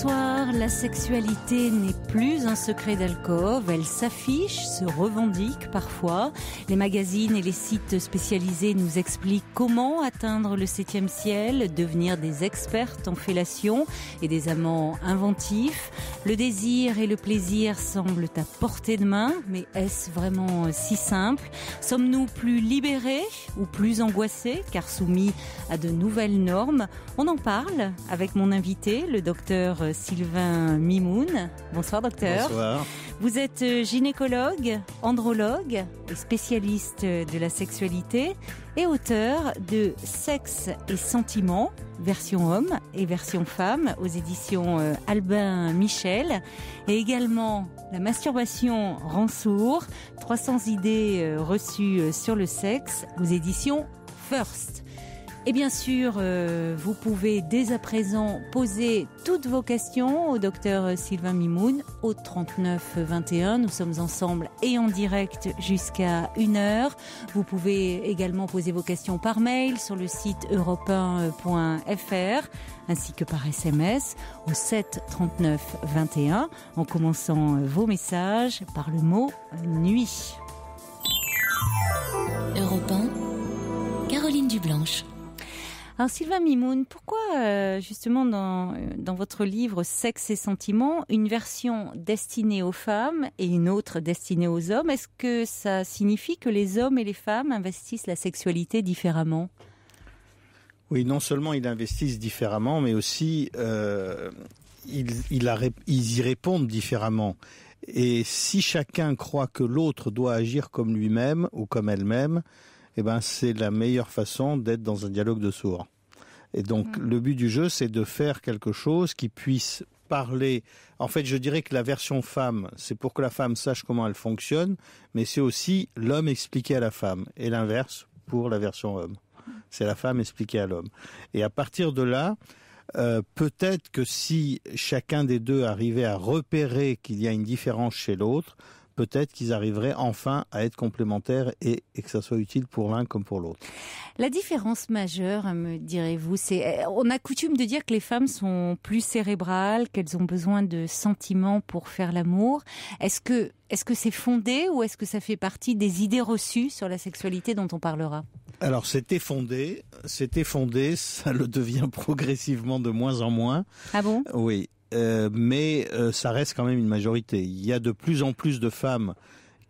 soir, la sexualité n'est plus un secret d'alcôve, elle s'affiche, se revendique parfois. Les magazines et les sites spécialisés nous expliquent comment atteindre le 7e ciel, devenir des expertes en fellation et des amants inventifs. Le désir et le plaisir semblent à portée de main, mais est-ce vraiment si simple ? Sommes-nous plus libérés ou plus angoissés car soumis à de nouvelles normes ? On en parle avec mon invité, le docteur Sylvain Mimoun. Bonsoir docteur. Bonsoir. Vous êtes gynécologue, andrologue et spécialiste de la sexualité et auteur de Sexe et sentiments, version homme et version femme aux éditions Albin Michel, et également La masturbation rend sourd, 300 idées reçues sur le sexe aux éditions First. Et bien sûr, vous pouvez dès à présent poser toutes vos questions au docteur Sylvain Mimoun au 39 21. Nous sommes ensemble et en direct jusqu'à 1h. Vous pouvez également poser vos questions par mail sur le site europe1.fr ainsi que par SMS au 7 39 21 en commençant vos messages par le mot nuit. Europe 1, Caroline Dublanche. Alors Sylvain Mimoun, pourquoi justement dans votre livre Sexe et sentiments, une version destinée aux femmes et une autre destinée aux hommes? Est-ce que ça signifie que les hommes et les femmes investissent la sexualité différemment? Oui, non seulement ils investissent différemment, mais aussi ils y répondent différemment. Et si chacun croit que l'autre doit agir comme lui-même ou comme elle-même, eh ben, c'est la meilleure façon d'être dans un dialogue de sourds. Et donc, le but du jeu, c'est de faire quelque chose qui puisse parler. En fait, je dirais que la version femme, c'est pour que la femme sache comment elle fonctionne, mais c'est aussi l'homme expliqué à la femme. Et l'inverse pour la version homme. C'est la femme expliquée à l'homme. Et à partir de là, peut-être que si chacun des deux arrivait à repérer qu'il y a une différence chez l'autre, peut-être qu'ils arriveraient enfin à être complémentaires et que ça soit utile pour l'un comme pour l'autre. La différence majeure, me direz-vous, on a coutume de dire que les femmes sont plus cérébrales, qu'elles ont besoin de sentiments pour faire l'amour. Est-ce que c'est fondé ou est-ce que ça fait partie des idées reçues sur la sexualité dont on parlera ? Alors c'était fondé, ça le devient progressivement de moins en moins. Ah bon ? Oui. Mais ça reste quand même une majorité. Il y a de plus en plus de femmes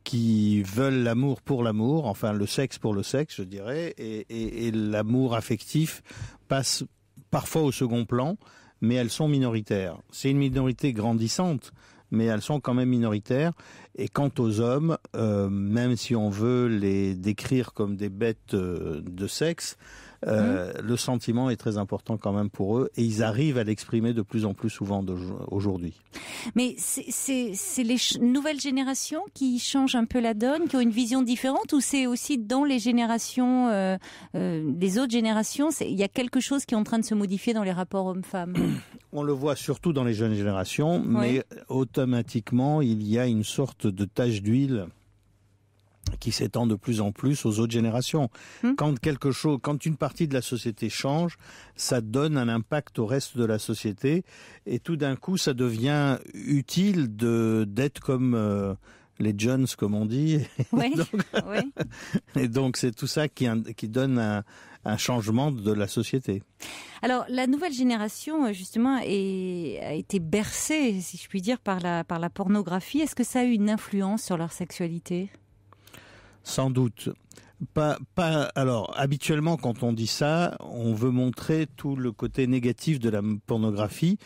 qui veulent l'amour pour l'amour, enfin le sexe pour le sexe, je dirais, et l'amour affectif passe parfois au second plan, mais elles sont minoritaires. C'est une minorité grandissante, mais elles sont quand même minoritaires. Et quant aux hommes, même si on veut les décrire comme des bêtes de sexe, le sentiment est très important quand même pour eux, et ils arrivent à l'exprimer de plus en plus souvent aujourd'hui. Mais c'est les nouvelles générations qui changent un peu la donne, qui ont une vision différente, ou c'est aussi dans les générations, les autres générations, il y a quelque chose qui est en train de se modifier dans les rapports hommes-femmes? On le voit surtout dans les jeunes générations, mais automatiquement il y a une sorte de tache d'huile qui s'étend de plus en plus aux autres générations. Quand une partie de la société change, ça donne un impact au reste de la société, et tout d'un coup, ça devient utile d'être comme les Jones, comme on dit. Oui. Et donc, c'est tout ça qui donne un changement de la société. Alors, la nouvelle génération, justement, a été bercée, si je puis dire, par la pornographie. Est-ce que ça a eu une influence sur leur sexualité ? Sans doute. Alors, habituellement, quand on dit ça, on veut montrer tout le côté négatif de la pornographie.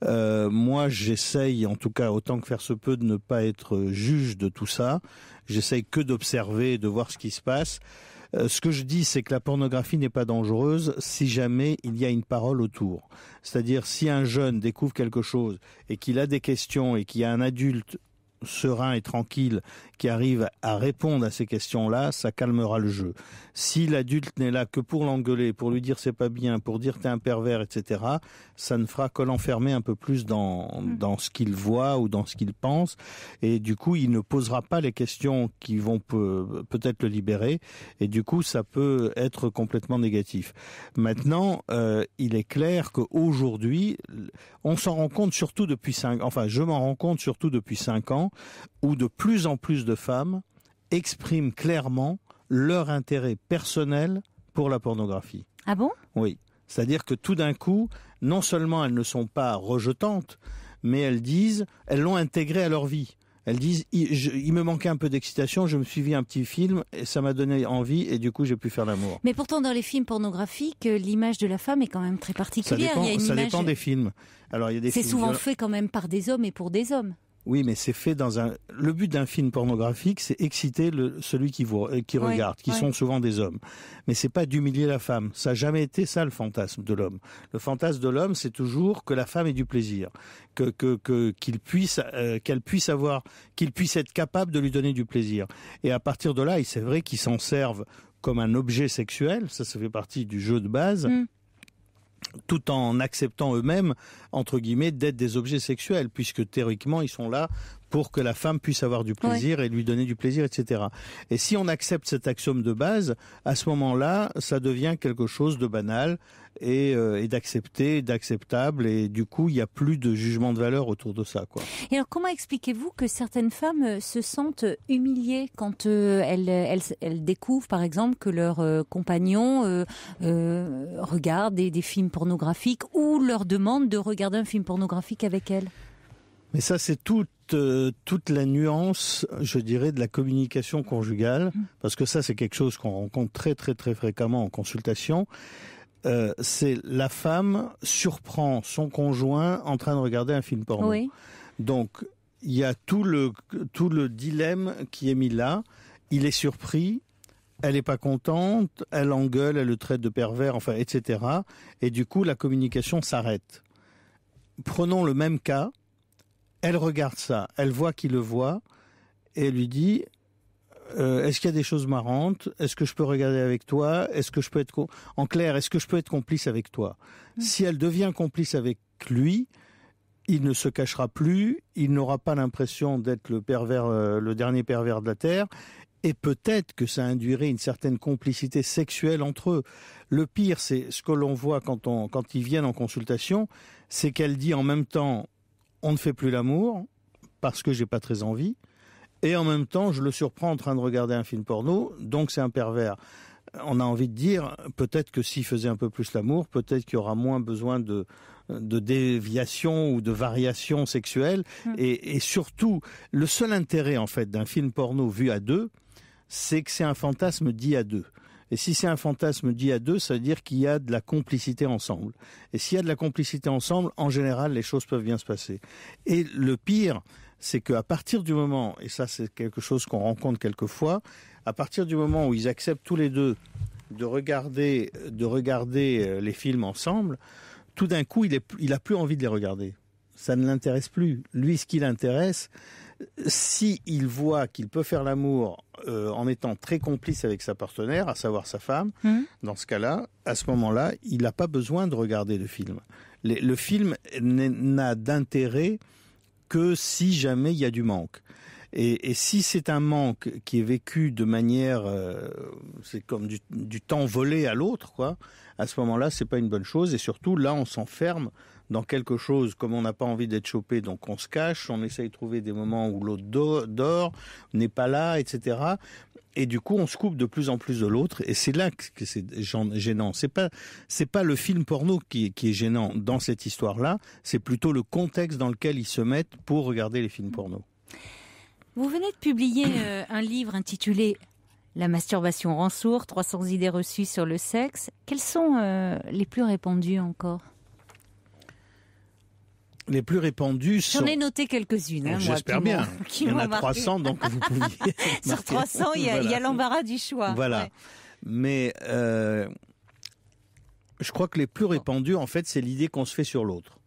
Moi, j'essaye, en tout cas, autant que faire se peut, de ne pas être juge de tout ça. J'essaye que d'observer, de voir ce qui se passe. Ce que je dis, c'est que la pornographie n'est pas dangereuse si jamais il y a une parole autour. C'est-à-dire, si un jeune découvre quelque chose et qu'il a des questions et qu'il y a un adulte serein et tranquille qui arrive à répondre à ces questions-là, ça calmera le jeu. Si l'adulte n'est là que pour l'engueuler, pour lui dire c'est pas bien, pour dire t'es un pervers, etc., ça ne fera que l'enfermer un peu plus dans ce qu'il voit ou dans ce qu'il pense, et du coup il ne posera pas les questions qui vont peut-être le libérer, et du coup ça peut être complètement négatif. Maintenant, il est clair qu'aujourd'hui, on s'en rend compte surtout depuis 5 ans, enfin je m'en rends compte surtout depuis 5 ans, où de plus en plus de femmes expriment clairement leur intérêt personnel pour la pornographie. Ah bon ? Oui. C'est-à-dire que tout d'un coup, non seulement elles ne sont pas rejetantes, mais elles l'ont intégré à leur vie. Elles disent, il me manquait un peu d'excitation, je me suis vu un petit film et ça m'a donné envie et du coup j'ai pu faire l'amour. Mais pourtant dans les films pornographiques, l'image de la femme est quand même très particulière. Ça dépend des films. Alors, il y a des C'est films souvent fait quand même par des hommes et pour des hommes. Oui, mais c'est fait le but d'un film pornographique, c'est exciter celui qui regarde, qui sont souvent des hommes. Mais c'est pas d'humilier la femme. Ça n'a jamais été ça le fantasme de l'homme. Le fantasme de l'homme, c'est toujours que la femme ait du plaisir, qu'il puisse être capable de lui donner du plaisir. Et à partir de là, c'est vrai qu'ils s'en servent comme un objet sexuel. Ça fait partie du jeu de base. Tout en acceptant eux-mêmes, entre guillemets, d'être des objets sexuels, puisque théoriquement, ils sont là pour que la femme puisse avoir du plaisir et lui donner du plaisir, etc. Et si on accepte cet axiome de base, à ce moment-là, ça devient quelque chose de banal et d'acceptable, et du coup, il n'y a plus de jugement de valeur autour de ça, quoi. Et alors, comment expliquez-vous que certaines femmes se sentent humiliées quand elles découvrent, par exemple, que leur compagnon regarde des films pornographiques ou leur demande de regarder un film pornographique avec elles ? Mais ça, c'est toute la nuance, je dirais, de la communication conjugale, parce que ça, c'est quelque chose qu'on rencontre très, très, très fréquemment en consultation. C'est la femme surprend son conjoint en train de regarder un film porno. Oui. Donc, il y a tout le dilemme qui est mis là. Il est surpris, elle n'est pas contente, elle engueule, elle le traite de pervers, enfin, etc. Et du coup, la communication s'arrête. Prenons le même cas. Elle regarde ça, elle voit qu'il le voit, et elle lui dit est-ce qu'il y a des choses marrantes ? Est-ce que je peux regarder avec toi ? Est-ce que je peux être en clair, est-ce que je peux être complice avec toi ? Si elle devient complice avec lui, il ne se cachera plus, il n'aura pas l'impression d'être le dernier pervers de la terre, et peut-être que ça induirait une certaine complicité sexuelle entre eux. Le pire, c'est ce que l'on voit quand ils viennent en consultation, c'est qu'elle dit en même temps on ne fait plus l'amour parce que j'ai pas très envie, et en même temps je le surprends en train de regarder un film porno, donc c'est un pervers. On a envie de dire peut-être que s'il faisait un peu plus l'amour, peut-être qu'il y aura moins besoin de déviation ou de variation sexuelle. Et surtout, le seul intérêt en fait d'un film porno vu à deux, c'est que c'est un fantasme dit à deux. Et si c'est un fantasme dit à deux, ça veut dire qu'il y a de la complicité ensemble. Et s'il y a de la complicité ensemble, en général, les choses peuvent bien se passer. Et le pire, c'est qu'à partir du moment, et ça c'est quelque chose qu'on rencontre quelquefois, à partir du moment où ils acceptent tous les deux de regarder les films ensemble, tout d'un coup, il a plus envie de les regarder. Ça ne l'intéresse plus. Lui, ce qui l'intéresse, s'il voit qu'il peut faire l'amour en étant très complice avec sa partenaire, à savoir sa femme, dans ce cas-là, à ce moment-là, il n'a pas besoin de regarder de film. Le film n'a d'intérêt que si jamais il y a du manque. Et si c'est un manque qui est vécu de manière, c'est comme du temps volé à l'autre, quoi. À ce moment-là, c'est pas une bonne chose. Et surtout, là, on s'enferme dans quelque chose, comme on n'a pas envie d'être chopé, donc on se cache, on essaye de trouver des moments où l'autre dort, n'est pas là, etc. Et du coup, on se coupe de plus en plus de l'autre, et c'est là que c'est gênant. C'est pas le film porno qui est gênant dans cette histoire-là, c'est plutôt le contexte dans lequel ils se mettent pour regarder les films porno. Vous venez de publier un livre intitulé La masturbation rend sourd, 300 idées reçues sur le sexe. Quelles sont les plus répandues encore ? Les plus répandues sont... J'en ai noté quelques-unes. Hein, j'espère bien. Il y en a 300, donc vous pouviez... Sur 300, il y a l'embarras du choix. Voilà. Ouais. Mais je crois que les plus répandues, en fait, c'est l'idée qu'on se fait sur l'autre.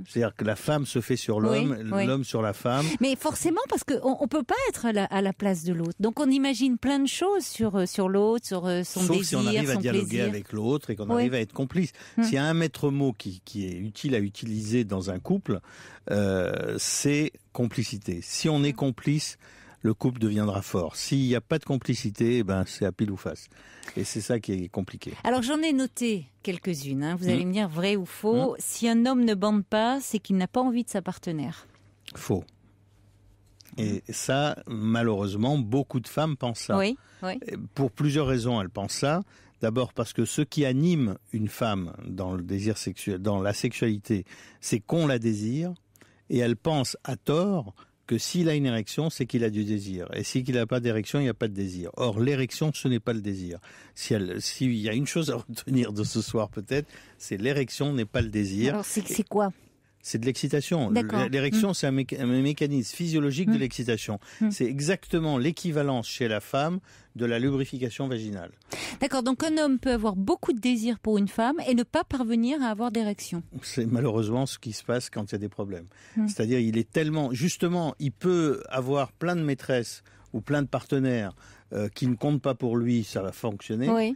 C'est-à-dire que la femme se fait sur l'homme, l'homme sur la femme. Mais forcément, parce qu'on ne peut pas être à la place de l'autre. Donc on imagine plein de choses sur l'autre, sur son Sauf désir, si on arrive à dialoguer plaisir. avec l'autre et qu'on arrive à être complice. S'il y a un maître mot qui est utile à utiliser dans un couple, c'est complicité. Si on est complice, le couple deviendra fort. S'il n'y a pas de complicité, c'est à pile ou face. Et c'est ça qui est compliqué. Alors j'en ai noté quelques-unes. Vous allez me dire vrai ou faux. Si un homme ne bande pas, c'est qu'il n'a pas envie de sa partenaire. Faux. Et ça, malheureusement, beaucoup de femmes pensent ça. Oui. Pour plusieurs raisons, elles pensent ça. D'abord parce que ce qui anime une femme dans le désir sexuel, dans la sexualité, c'est qu'on la désire. Et elle pense à tort que s'il a une érection, c'est qu'il a du désir. Et s'il n'a pas d'érection, il n'y a pas de désir. Or, l'érection, ce n'est pas le désir. S'il y a une chose à retenir de ce soir, peut-être, c'est l'érection n'est pas le désir. Alors, c'est quoi ? C'est de l'excitation. D'accord. L'érection, c'est un mécanisme physiologique de l'excitation. C'est exactement l'équivalence chez la femme de la lubrification vaginale. D'accord, donc un homme peut avoir beaucoup de désir pour une femme et ne pas parvenir à avoir d'érection. C'est malheureusement ce qui se passe quand il y a des problèmes. C'est-à-dire, il est tellement... Justement, il peut avoir plein de maîtresses ou plein de partenaires qui ne comptent pas pour lui, ça va fonctionner. Oui.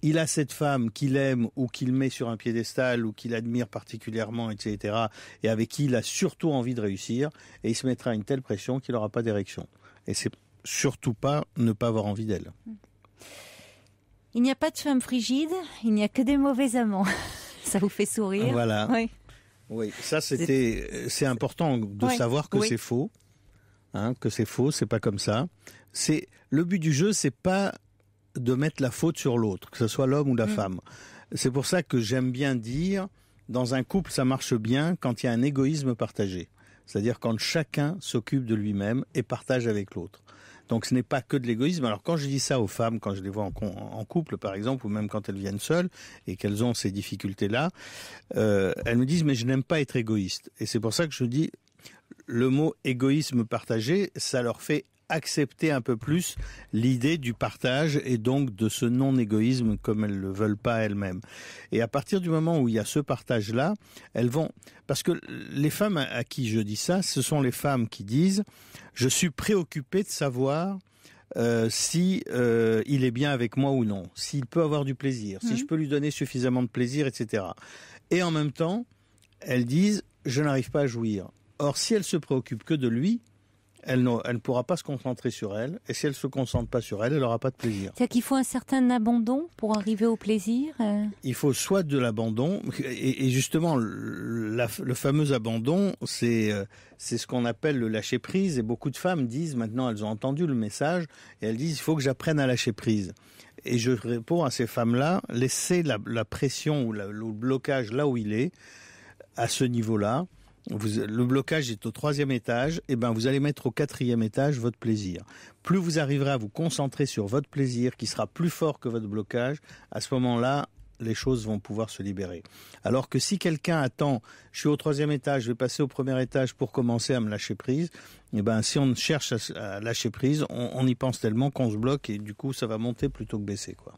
Il a cette femme qu'il aime ou qu'il met sur un piédestal ou qu'il admire particulièrement, etc., et avec qui il a surtout envie de réussir, et il se mettra une telle pression qu'il n'aura pas d'érection. Et c'est surtout pas ne pas avoir envie d'elle. Il n'y a pas de femme frigide, il n'y a que des mauvais amants. Ça vous fait sourire ? Voilà. Oui, ça c'est important de savoir que c'est faux. Que c'est faux, c'est pas comme ça. Le but du jeu, c'est pas de mettre la faute sur l'autre, que ce soit l'homme ou la femme. C'est pour ça que j'aime bien dire, dans un couple, ça marche bien quand il y a un égoïsme partagé. C'est-à-dire quand chacun s'occupe de lui-même et partage avec l'autre. Donc ce n'est pas que de l'égoïsme. Alors quand je dis ça aux femmes, quand je les vois en couple par exemple, ou même quand elles viennent seules et qu'elles ont ces difficultés-là, elles me disent « mais je n'aime pas être égoïste ». Et c'est pour ça que je dis, le mot égoïsme partagé, ça leur fait accepter un peu plus l'idée du partage et donc de ce non-égoïsme comme elles ne le veulent pas elles-mêmes. Et à partir du moment où il y a ce partage-là, elles vont... Parce que les femmes à qui je dis ça, ce sont les femmes qui disent « je suis préoccupée de savoir si il est bien avec moi ou non, s'il peut avoir du plaisir, si je peux lui donner suffisamment de plaisir, etc. » Et en même temps, elles disent « je n'arrive pas à jouir ». Or, si elle se préoccupe que de lui, elle ne pourra pas se concentrer sur elle, et si elle ne se concentre pas sur elle, elle n'aura pas de plaisir. C'est-à-dire qu'il faut un certain abandon pour arriver au plaisir Il faut soit de l'abandon, et justement, le fameux abandon, c'est ce qu'on appelle le lâcher-prise, et beaucoup de femmes disent, maintenant elles ont entendu le message, et elles disent, il faut que j'apprenne à lâcher prise. Et je réponds à ces femmes-là, laissez la pression ou le blocage là où il est, à ce niveau-là. Le blocage est au 3e étage, et vous allez mettre au 4e étage votre plaisir. Plus vous arriverez à vous concentrer sur votre plaisir, qui sera plus fort que votre blocage, à ce moment-là, les choses vont pouvoir se libérer. Alors que si quelqu'un attend, je suis au 3e étage, je vais passer au 1er étage pour commencer à me lâcher prise, si on cherche à lâcher prise, on y pense tellement qu'on se bloque, et du coup, ça va monter plutôt que baisser, quoi.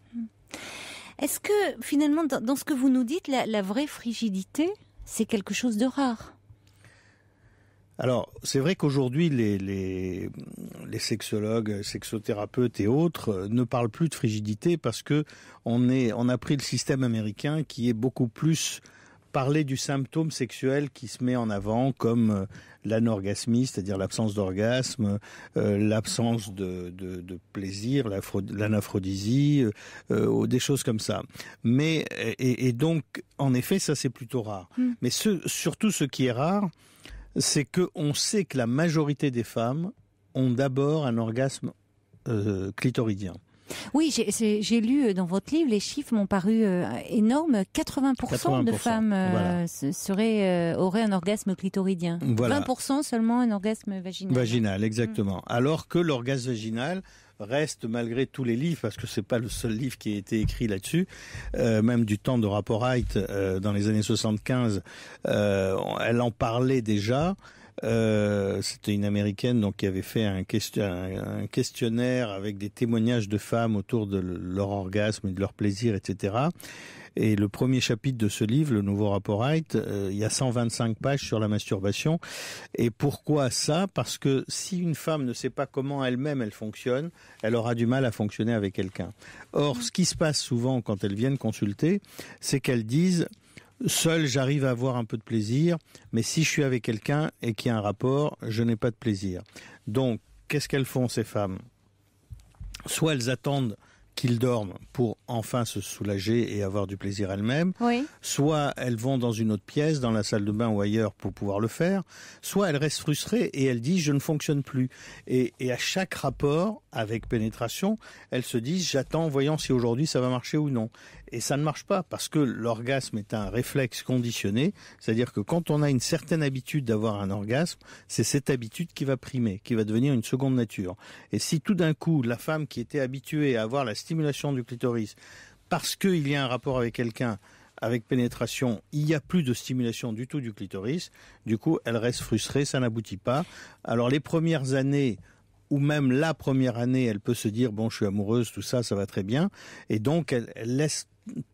Est-ce que, finalement, dans ce que vous nous dites, la vraie frigidité, c'est quelque chose de rare ? Alors, c'est vrai qu'aujourd'hui, les sexologues, sexothérapeutes et autres ne parlent plus de frigidité parce que on a pris le système américain qui est beaucoup plus parler du symptôme sexuel qui se met en avant comme l'anorgasmie, c'est-à-dire l'absence d'orgasme, l'absence de plaisir, l'anaphrodisia, des choses comme ça. Mais et donc, en effet, ça c'est plutôt rare. Mais surtout ce qui est rare, c'est qu'on sait que la majorité des femmes ont d'abord un orgasme clitoridien. Oui, j'ai lu dans votre livre, les chiffres m'ont paru énormes. 80% de femmes auraient un orgasme clitoridien. Voilà. 20% seulement un orgasme vaginal. Vaginal, exactement. Alors que l'orgasme vaginal reste, malgré tous les livres, parce que c'est pas le seul livre qui a été écrit là-dessus, même du temps de Rapporheit dans les années 75, elle en parlait déjà. C'était une américaine donc qui avait fait un questionnaire avec des témoignages de femmes autour de leur orgasme et de leur plaisir, etc. Et le premier chapitre de ce livre, le nouveau rapport Haidt, il y a 125 pages sur la masturbation. Et pourquoi ça ? Parce que si une femme ne sait pas comment elle-même elle fonctionne, elle aura du mal à fonctionner avec quelqu'un. Or, ce qui se passe souvent quand elles viennent consulter, c'est qu'elles disent « Seule, j'arrive à avoir un peu de plaisir, mais si je suis avec quelqu'un et qu'il y a un rapport, je n'ai pas de plaisir. » Donc, qu'est-ce qu'elles font, ces femmes ? Soit elles attendent qu'ils dorment pour enfin se soulager et avoir du plaisir elles-mêmes, Oui. soit elles vont dans une autre pièce, dans la salle de bain ou ailleurs pour pouvoir le faire, soit elles restent frustrées et elles disent « je ne fonctionne plus ». Et à chaque rapport avec pénétration, elles se disent « j'attends, voyons si aujourd'hui ça va marcher ou non ». Et ça ne marche pas parce que l'orgasme est un réflexe conditionné, c'est-à-dire que quand on a une certaine habitude d'avoir un orgasme, c'est cette habitude qui va primer, qui va devenir une seconde nature. Et si tout d'un coup, la femme qui était habituée à avoir la stimulation du clitoris, parce qu'il y a un rapport avec quelqu'un, avec pénétration, il n'y a plus de stimulation du tout du clitoris, du coup, elle reste frustrée, ça n'aboutit pas. Alors les premières années, ou même la première année, elle peut se dire, bon, je suis amoureuse, tout ça, ça va très bien. Et donc, elle laisse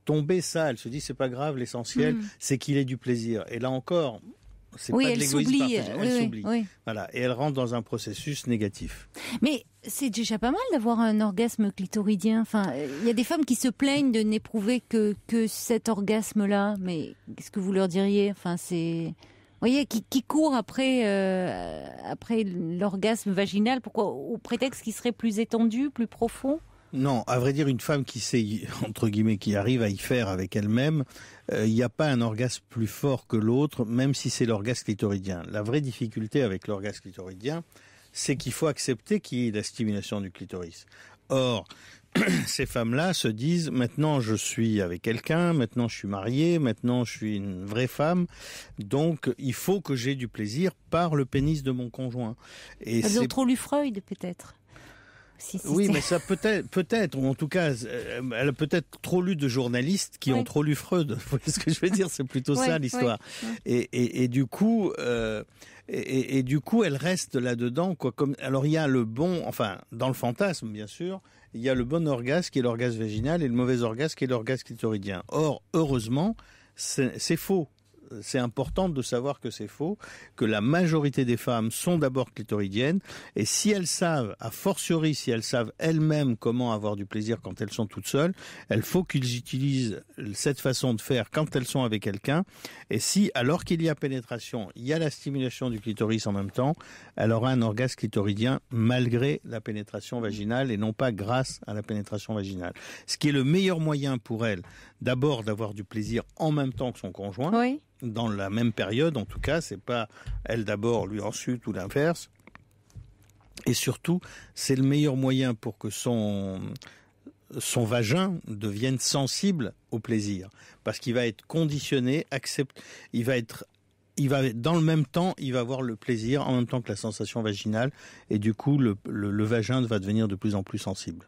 tomber ça, elle se dit, c'est pas grave, l'essentiel, c'est qu'il ait du plaisir. Et là encore, c'est pas de l'égoïsme partagé. Elle s'oublie. Oui. Voilà. Et elle rentre dans un processus négatif. Mais c'est déjà pas mal d'avoir un orgasme clitoridien. Enfin, il y a des femmes qui se plaignent de n'éprouver que cet orgasme-là. Mais qu'est-ce que vous leur diriez ? Enfin, c'est... Vous voyez, qui court après l'orgasme vaginal, pourquoi ? Au prétexte qu'il serait plus étendu, plus profond ? Non, à vrai dire, une femme qui sait, entre guillemets, qui arrive à y faire avec elle-même, il n'y a pas un orgasme plus fort que l'autre, même si c'est l'orgasme clitoridien. La vraie difficulté avec l'orgasme clitoridien, c'est qu'il faut accepter qu'il y ait la stimulation du clitoris. Or, ces femmes-là se disent, maintenant je suis avec quelqu'un, maintenant je suis mariée, maintenant je suis une vraie femme, donc il faut que j'ai du plaisir par le pénis de mon conjoint. Et elles ont trop lu Freud, peut-être. Oui, mais ça peut-être, ou en tout cas, elle a peut-être trop lu de journalistes qui ont trop lu Freud. Vous voyez ce que je veux dire ? C'est plutôt ça l'histoire. Et du coup, du coup, elle reste là-dedans, quoi. Alors il y a le bon, enfin, dans le fantasme, bien sûr, il y a le bon orgasme qui est l'orgasme vaginal et le mauvais orgasme qui est l'orgasme clitoridien. Or, heureusement, c'est faux. C'est important de savoir que c'est faux, que la majorité des femmes sont d'abord clitoridiennes, et si elles savent, a fortiori si elles savent elles-mêmes comment avoir du plaisir quand elles sont toutes seules, il faut qu'ils utilisent cette façon de faire quand elles sont avec quelqu'un, et si, alors qu'il y a pénétration, il y a la stimulation du clitoris en même temps, elle aura un orgasme clitoridien malgré la pénétration vaginale et non pas grâce à la pénétration vaginale. Ce qui est le meilleur moyen pour elle, d'abord d'avoir du plaisir en même temps que son conjoint, dans la même période, en tout cas, c'est pas elle d'abord, lui ensuite ou l'inverse. Et surtout, c'est le meilleur moyen pour que son vagin devienne sensible au plaisir, parce qu'il va être conditionné, il va dans le même temps, il va avoir le plaisir en même temps que la sensation vaginale, et du coup, le vagin va devenir de plus en plus sensible.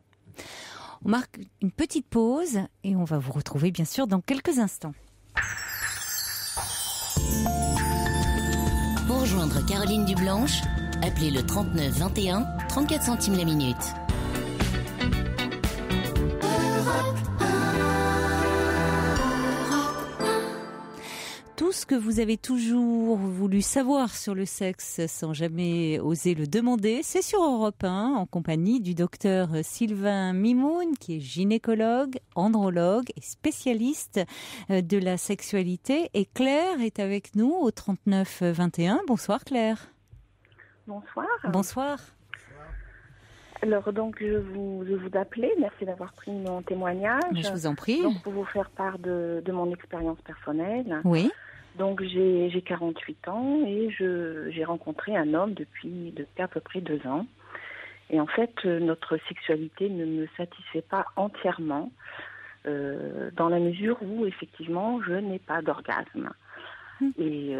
On marque une petite pause et on va vous retrouver bien sûr dans quelques instants. Pour rejoindre Caroline Dublanche, appelez le 39 21, 34 centimes la minute. Tout ce que vous avez toujours voulu savoir sur le sexe sans jamais oser le demander, c'est sur Europe 1 en compagnie du docteur Sylvain Mimoun qui est gynécologue, andrologue et spécialiste de la sexualité. Et Claire est avec nous au 39 21. Bonsoir Claire. Bonsoir. Bonsoir. Alors donc je vous appelais, merci d'avoir pris mon témoignage. Mais je vous en prie. Donc pour vous faire part de mon expérience personnelle. Oui. Donc j'ai 48 ans et j'ai rencontré un homme depuis à peu près 2 ans. Et en fait notre sexualité ne me satisfait pas entièrement dans la mesure où effectivement je n'ai pas d'orgasme. Et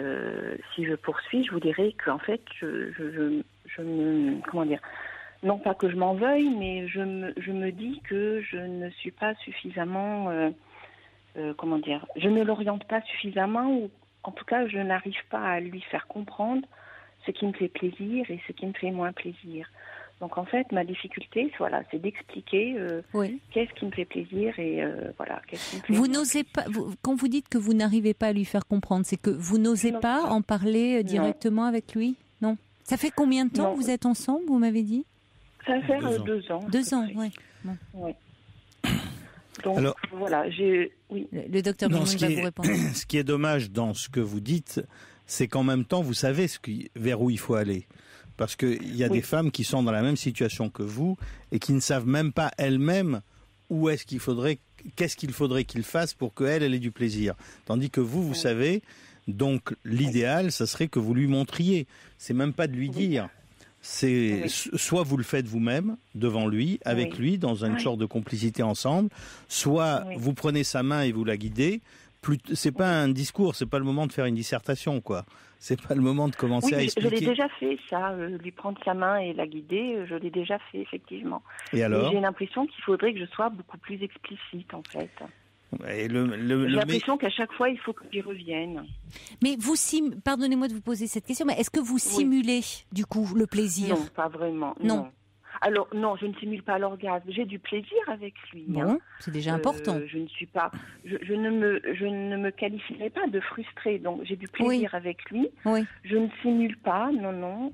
si je poursuis, je vous dirais qu'en fait je me comment dire. Non pas que je m'en veuille, mais je me dis que je ne suis pas suffisamment, je ne l'oriente pas suffisamment, ou en tout cas je n'arrive pas à lui faire comprendre ce qui me fait plaisir et ce qui me fait moins plaisir. Donc en fait, ma difficulté, voilà, c'est d'expliquer qu'est-ce qui me fait plaisir et voilà, qu'est-ce qui me fait. Vous n'osez pas, quand vous dites que vous n'arrivez pas à lui faire comprendre, c'est que vous n'osez pas en parler directement avec lui? Non. Ça fait combien de temps que vous êtes ensemble, vous m'avez dit? Ça va faire 2 ans. 2 ans, oui. Bon. Oui. Donc alors, voilà, le docteur Bimond va vous répondre. Ce qui est dommage dans ce que vous dites, c'est qu'en même temps, vous savez vers où il faut aller. Parce qu'il y a des femmes qui sont dans la même situation que vous et qui ne savent même pas elles-mêmes qu'est-ce qu'il faudrait qu'ils fassent pour qu'elle ait du plaisir. Tandis que vous savez, donc l'idéal, ça serait que vous lui montriez. C'est même pas de lui dire. C'est soit vous le faites vous-même devant lui, avec lui, dans une sorte de complicité ensemble, soit vous prenez sa main et vous la guidez. C'est pas un discours, c'est pas le moment de faire une dissertation, quoi. C'est pas le moment de commencer à expliquer. Je l'ai déjà fait, ça, lui prendre sa main et la guider, je l'ai déjà fait, effectivement. Et alors ? J'ai l'impression qu'il faudrait que je sois beaucoup plus explicite, en fait. Et j'ai l'impression qu'à chaque fois, il faut que j'y revienne. Mais pardonnez-moi de vous poser cette question, mais est-ce que vous simulez, du coup, le plaisir ? Non, pas vraiment, non. Alors, non, je ne simule pas l'orgasme. J'ai du plaisir avec lui. Bon, c'est déjà important. Je ne suis pas... Je ne me qualifierai pas de frustrée. Donc, j'ai du plaisir avec lui. Oui. Je ne simule pas, non.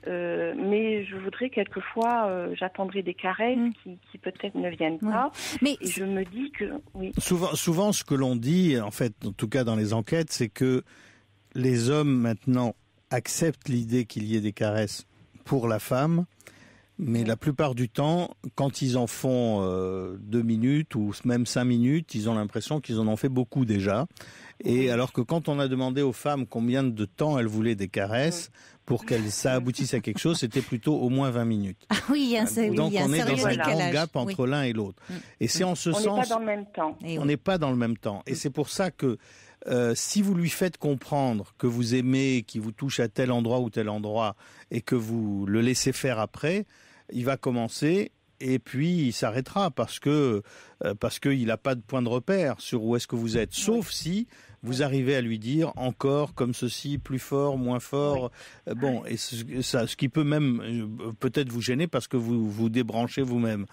Mais je voudrais quelquefois, j'attendrai des caresses qui peut-être ne viennent pas. Mais et je me dis que... Oui. Souvent, ce que l'on dit, en fait, en tout cas dans les enquêtes, c'est que les hommes, maintenant, acceptent l'idée qu'il y ait des caresses pour la femme. Mais la plupart du temps, quand ils en font 2 minutes ou même 5 minutes, ils ont l'impression qu'ils en ont fait beaucoup déjà. Et alors que quand on a demandé aux femmes combien de temps elles voulaient des caresses pour ça aboutisse à quelque chose, c'était plutôt au moins 20 minutes. Ah oui, donc on est dans un grand gap entre l'un et l'autre. Et c'est en ce sens... On n'est pas dans le même temps. On n'est pas dans le même temps. Et c'est pour ça que si vous lui faites comprendre que vous aimez, qu'il vous touche à tel endroit ou tel endroit, et que vous le laissez faire après, il va commencer et puis il s'arrêtera parce qu'il n'a pas de point de repère sur où est-ce que vous êtes. Sauf si vous arrivez à lui dire encore comme ceci, plus fort, moins fort. Bon, et ce qui peut même peut-être vous gêner parce que vous vous débranchez vous-même.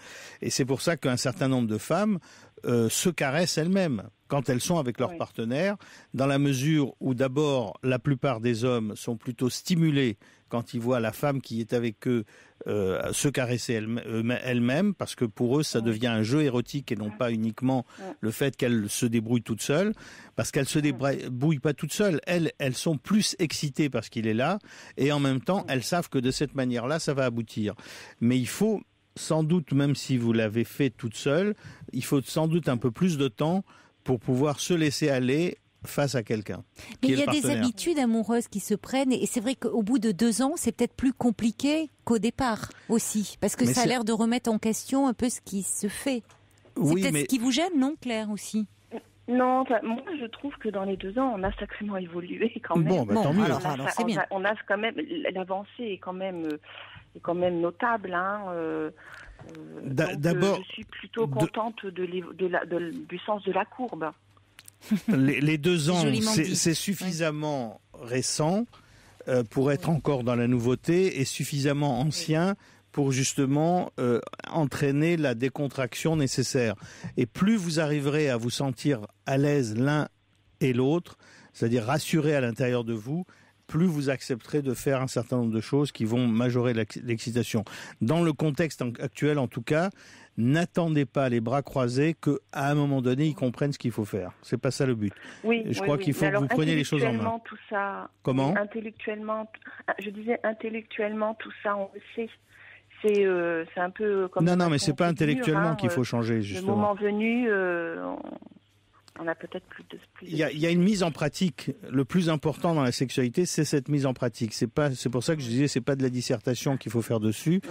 Et c'est pour ça qu'un certain nombre de femmes se caressent elles-mêmes quand elles sont avec leur partenaire, dans la mesure où d'abord la plupart des hommes sont plutôt stimulés quand ils voient la femme qui est avec eux se caresser elle-même, parce que pour eux ça devient un jeu érotique et non pas uniquement le fait qu'elle se débrouille toute seule, parce qu'elle se débrouille pas toute seule, elles sont plus excitées parce qu'il est là, et en même temps elles savent que de cette manière-là ça va aboutir. Mais il faut sans doute, même si vous l'avez fait toute seule, il faut sans doute un peu plus de temps pour pouvoir se laisser aller face à quelqu'un. Mais il y a des habitudes amoureuses qui se prennent, et c'est vrai qu'au bout de 2 ans, c'est peut-être plus compliqué qu'au départ aussi, parce que ça a l'air de remettre en question un peu ce qui se fait. C'est peut-être ce qui vous gêne, non, Claire, aussi? Non, moi je trouve que dans les 2 ans, on a sacrément évolué quand même. Bon, tant mieux. Alors c'est bien. On a quand même, l'avancée est quand même notable, D'abord, je suis plutôt contente du sens de la courbe. Les 2 ans, c'est suffisamment récent pour être encore dans la nouveauté et suffisamment ancien pour justement entraîner la décontraction nécessaire. Et plus vous arriverez à vous sentir à l'aise l'un et l'autre, c'est-à-dire rassuré à l'intérieur de vous, plus vous accepterez de faire un certain nombre de choses qui vont majorer l'excitation. Dans le contexte actuel, en tout cas, n'attendez pas les bras croisés qu'à un moment donné, ils comprennent ce qu'il faut faire. C'est pas ça le but. Je crois qu'il faut que vous preniez les choses en main. Tout ça, comment ? Je disais intellectuellement, tout ça, on le sait. C'est un peu comme... Non, mais c'est pas intellectuellement qu'il faut changer, justement. Le moment venu... on a peut-être plus de... Il y a une mise en pratique. Le plus important dans la sexualité, c'est cette mise en pratique. C'est pour ça que je disais, c'est pas de la dissertation qu'il faut faire dessus.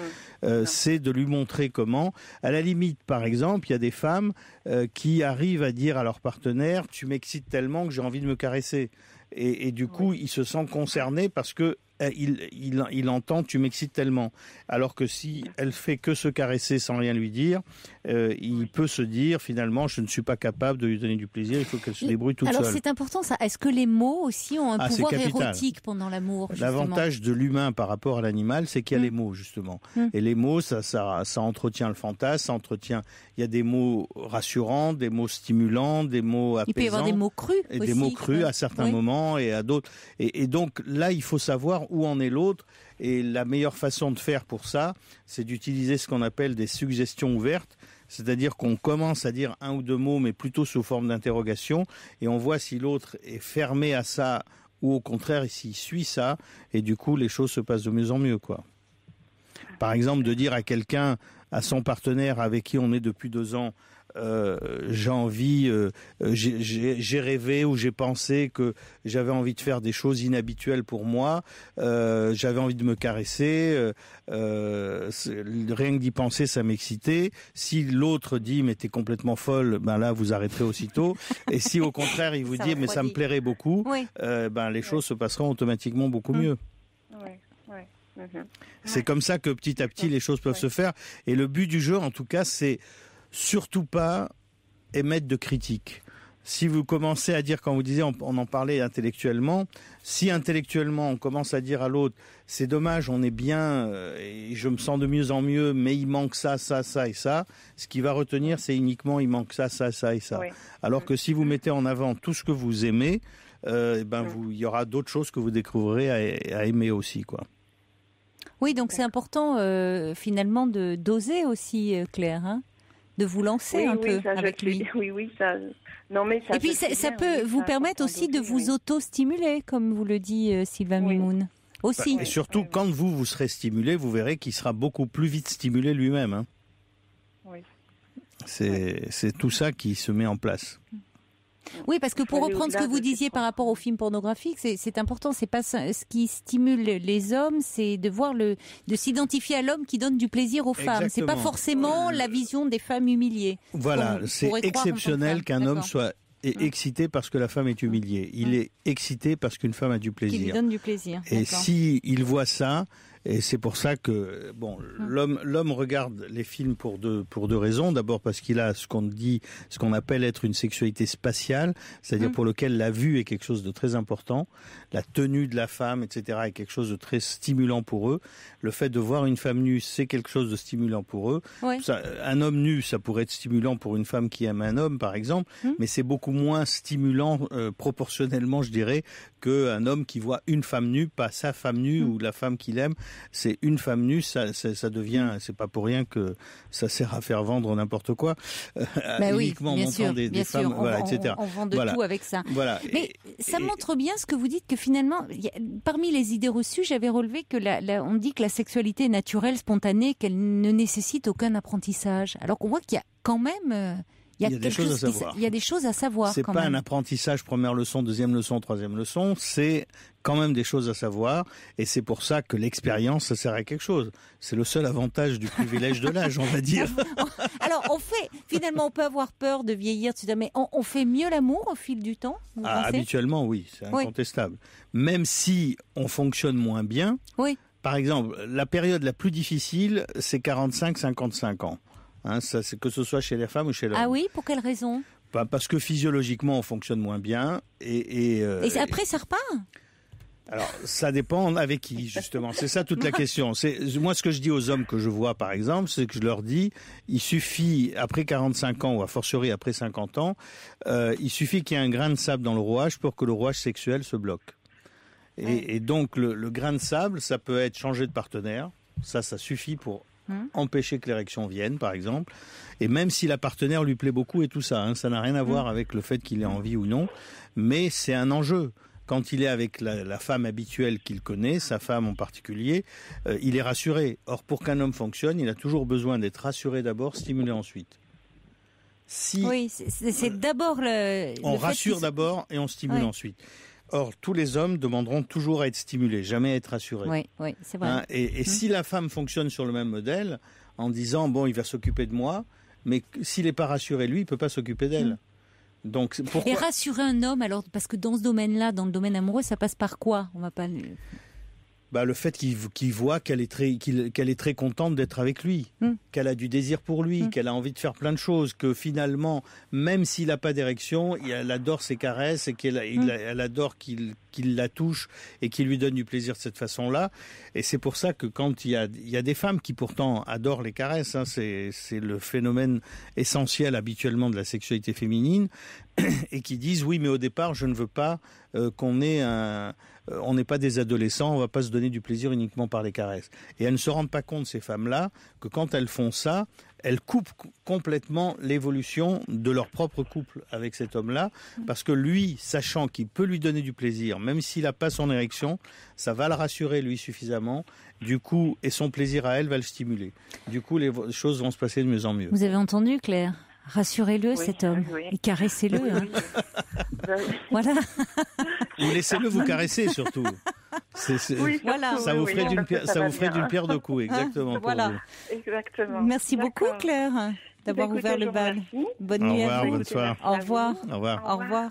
C'est de lui montrer comment. À la limite, par exemple, il y a des femmes qui arrivent à dire à leur partenaire, tu m'excites tellement que j'ai envie de me caresser. Et du coup, il se sent concerné parce que il entend tu m'excites tellement. Alors que si elle fait que se caresser sans rien lui dire, il peut se dire finalement je ne suis pas capable de lui donner du plaisir, il faut qu'elle se débrouille toute seule. Alors c'est important ça. Est-ce que les mots aussi ont un pouvoir érotique pendant l'amour? L'avantage de l'humain par rapport à l'animal, c'est qu'il y a les mots justement. Et les mots, ça entretient le fantasme, ça entretient. Il y a des mots rassurants, des mots stimulants, des mots apaisants. Il peut y avoir des mots crus et aussi, des mots crus à certains moments et à d'autres. Et donc là, il faut savoir où en est l'autre. Et la meilleure façon de faire pour ça, c'est d'utiliser ce qu'on appelle des suggestions ouvertes. C'est-à-dire qu'on commence à dire un ou deux mots, mais plutôt sous forme d'interrogation, et on voit si l'autre est fermé à ça ou au contraire s'il suit ça, et du coup les choses se passent de mieux en mieux, quoi. Par exemple, de dire à quelqu'un, à son partenaire avec qui on est depuis 2 ans, j'ai envie, j'ai rêvé ou j'ai pensé que j'avais envie de faire des choses inhabituelles pour moi, j'avais envie de me caresser, rien que d'y penser ça m'excitait. Si l'autre dit mais t'es complètement folle, ben là vous arrêterez aussitôt. Et si au contraire il vous dit mais ça me plairait beaucoup, ben les choses se passeront automatiquement beaucoup mieux. C'est comme ça que petit à petit les choses peuvent se faire. Et le but du jeu en tout cas c'est surtout pas émettre de critiques. Si vous commencez à dire, quand vous disiez, on en parlait intellectuellement, si intellectuellement on commence à dire à l'autre, c'est dommage, on est bien, et je me sens de mieux en mieux, mais il manque ça, ça, ça et ça, ce qui va retenir, c'est uniquement il manque ça, ça, ça et ça. Oui. Alors que si vous mettez en avant tout ce que vous aimez, il y aura d'autres choses que vous découvrirez à aimer aussi, quoi. Oui, donc c'est important finalement d'oser aussi, Claire, hein, de vous lancer un peu avec lui. Oui, ça. Non, mais ça. Et puis ça peut vous permettre aussi de vous auto-stimuler, comme vous le dit Sylvain Mimoun. Aussi. Et surtout, quand vous serez stimulé, vous verrez qu'il sera beaucoup plus vite stimulé lui-même. Hein. Oui. C'est tout ça qui se met en place. Oui, parce que pour reprendre ce que vous disiez par rapport aux films pornographiques, c'est important. C'est pas ce qui stimule les hommes, c'est de s'identifier à l'homme qui donne du plaisir aux femmes. C'est pas forcément la vision des femmes humiliées. Voilà, c'est exceptionnel qu'un homme soit excité parce que la femme est humiliée. Il est excité parce qu'une femme a du plaisir. Qui lui donne du plaisir. Et si il voit ça. Et c'est pour ça que l'homme regarde les films pour deux raisons. D'abord parce qu'il a ce qu'on appelle être une sexualité spatiale, c'est-à-dire pour lequel la vue est quelque chose de très important, la tenue de la femme, etc. est quelque chose de très stimulant pour eux. Le fait de voir une femme nue, c'est quelque chose de stimulant pour eux. Oui. Un homme nu, ça pourrait être stimulant pour une femme qui aime un homme, par exemple, mais c'est beaucoup moins stimulant proportionnellement, je dirais, qu'un homme qui voit une femme nue, pas sa femme nue ou la femme qu'il aime. C'est une femme nue, ça devient, c'est pas pour rien que ça sert à faire vendre n'importe quoi, uniquement en montrant des femmes, etc. On vend de tout avec ça. Voilà. Mais ça montre bien ce que vous dites, que finalement, parmi les idées reçues, j'avais relevé que on dit que la sexualité est naturelle, spontanée, qu'elle ne nécessite aucun apprentissage. Alors qu'on voit qu'il y a quand même... Il y a des choses à savoir. Il y a des choses à savoir. C'est pas un apprentissage, première leçon, deuxième leçon, troisième leçon. C'est quand même des choses à savoir. Et c'est pour ça que l'expérience, ça sert à quelque chose. C'est le seul avantage du privilège de l'âge, on va dire. Alors, finalement, on peut avoir peur de vieillir, mais on fait mieux l'amour au fil du temps, vous pensez ? Habituellement, oui, c'est incontestable. Même si on fonctionne moins bien. Oui. Par exemple, la période la plus difficile, c'est 45-55 ans. Hein, ça, c'est que ce soit chez les femmes ou chez l'homme. Ah oui, pour quelle raison ? Parce que physiologiquement, on fonctionne moins bien. Et après, ça repart ? Alors, ça dépend avec qui, justement. C'est ça toute la question. Moi, ce que je dis aux hommes que je vois, par exemple, c'est que je leur dis, il suffit, après 45 ans, ou a fortiori après 50 ans, il suffit qu'il y ait un grain de sable dans le rouage pour que le rouage sexuel se bloque. Et donc, le grain de sable, ça peut être changer de partenaire. Ça suffit pour... empêcher que l'érection vienne, par exemple. Et même si la partenaire lui plaît beaucoup et tout ça, ça n'a rien à voir avec le fait qu'il ait envie ou non, mais c'est un enjeu. Quand il est avec la femme habituelle qu'il connaît, sa femme en particulier, il est rassuré. Or, pour qu'un homme fonctionne, il a toujours besoin d'être rassuré d'abord, stimulé ensuite. Oui, c'est d'abord on rassure d'abord et on stimule ensuite. Or, tous les hommes demanderont toujours à être stimulés, jamais à être rassurés. Oui, c'est vrai. Et si la femme fonctionne sur le même modèle, en disant, bon, il va s'occuper de moi, mais s'il n'est pas rassuré, lui, il ne peut pas s'occuper d'elle. Donc, pourquoi... Et rassurer un homme, alors, parce que dans ce domaine-là, dans le domaine amoureux, ça passe par quoi ? On va pas... le fait qu'il voit qu'elle est très contente d'être avec lui, qu'elle a du désir pour lui, qu'elle a envie de faire plein de choses, que finalement, même s'il n'a pas d'érection, elle adore ses caresses et elle adore qu'il la touche et qu'il lui donne du plaisir de cette façon-là. Et c'est pour ça que quand il y a des femmes qui pourtant adorent les caresses, c'est le phénomène essentiel habituellement de la sexualité féminine, et qui disent oui, mais au départ, je ne veux pas on n'est pas des adolescents, on ne va pas se donner du plaisir uniquement par les caresses. Et elles ne se rendent pas compte, ces femmes-là, que quand elles font ça, elles coupent complètement l'évolution de leur propre couple avec cet homme-là, parce que lui, sachant qu'il peut lui donner du plaisir, même s'il n'a pas son érection, ça va le rassurer lui suffisamment, du coup, et son plaisir à elle va le stimuler. Du coup, les choses vont se passer de mieux en mieux. Vous avez entendu, Claire ? Rassurez-le, cet homme, et caressez-le. Voilà. Ou laissez-le vous caresser, surtout. Voilà. Ça vous ferait d'une pierre deux coups, exactement. Voilà. Exactement. Merci beaucoup, Claire, d'avoir ouvert le bal. Bonne nuit à vous. Bonne soirée. Au revoir. Au revoir. Au revoir.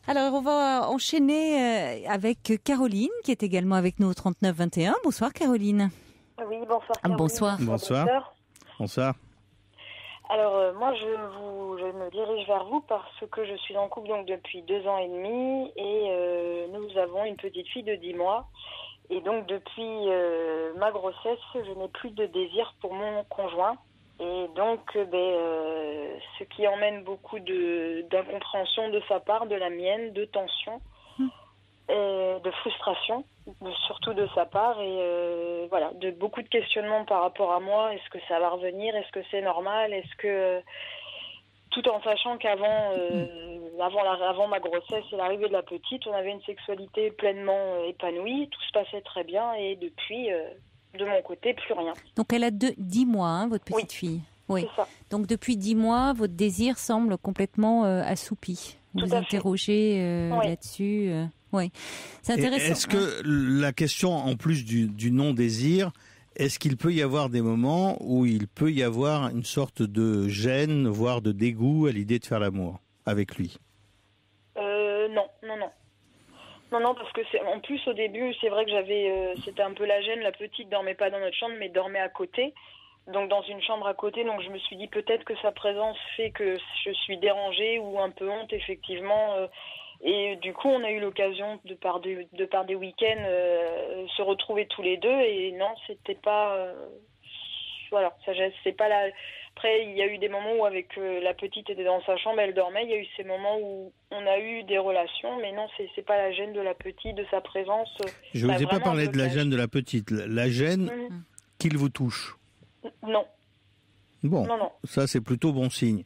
Alors, on va enchaîner avec Caroline, qui est également avec nous au 39-21. Bonsoir, Caroline. Oui, bonsoir. Caroline. Bonsoir. Bonsoir. Alors, moi, je me dirige vers vous parce que je suis en couple donc depuis 2 ans et demi et nous avons une petite fille de 10 mois. Et donc, depuis ma grossesse, je n'ai plus de désir pour mon conjoint. Et donc, ce qui emmène beaucoup d'incompréhension de sa part, de la mienne, de tension, et de frustration, surtout de sa part, et voilà, de beaucoup de questionnements par rapport à moi. Est-ce que ça va revenir? Est-ce que c'est normal? Est-ce que tout en sachant qu'avant avant ma grossesse et l'arrivée de la petite, on avait une sexualité pleinement épanouie, tout se passait très bien, et depuis, de mon côté, plus rien. Donc elle a 10 mois, votre petite fille. Oui. C'est ça. Donc depuis 10 mois, votre désir semble complètement assoupi. Vous vous interrogez là-dessus. Oui, c'est intéressant. Est-ce que la question, en plus du non-désir, est-ce qu'il peut y avoir des moments où il peut y avoir une sorte de gêne, voire de dégoût à l'idée de faire l'amour avec lui? Non, parce que en plus au début, c'est vrai que c'était un peu la gêne. La petite dormait pas dans notre chambre, mais dormait à côté. Donc dans une chambre à côté, donc je me suis dit peut-être que sa présence fait que je suis dérangée ou un peu honte, effectivement. Et du coup, on a eu l'occasion de par des week-ends se retrouver tous les deux. Et non, c'était pas voilà, ça c'est pas la. Après, il y a eu des moments où avec la petite était dans sa chambre, elle dormait. Il y a eu ces moments où on a eu des relations, mais non, c'est pas la gêne de la petite, de sa présence. Je ne vous ai pas parlé de la gêne de la petite. La gêne qu'il vous touche. Non. Bon, non. Ça c'est plutôt bon signe.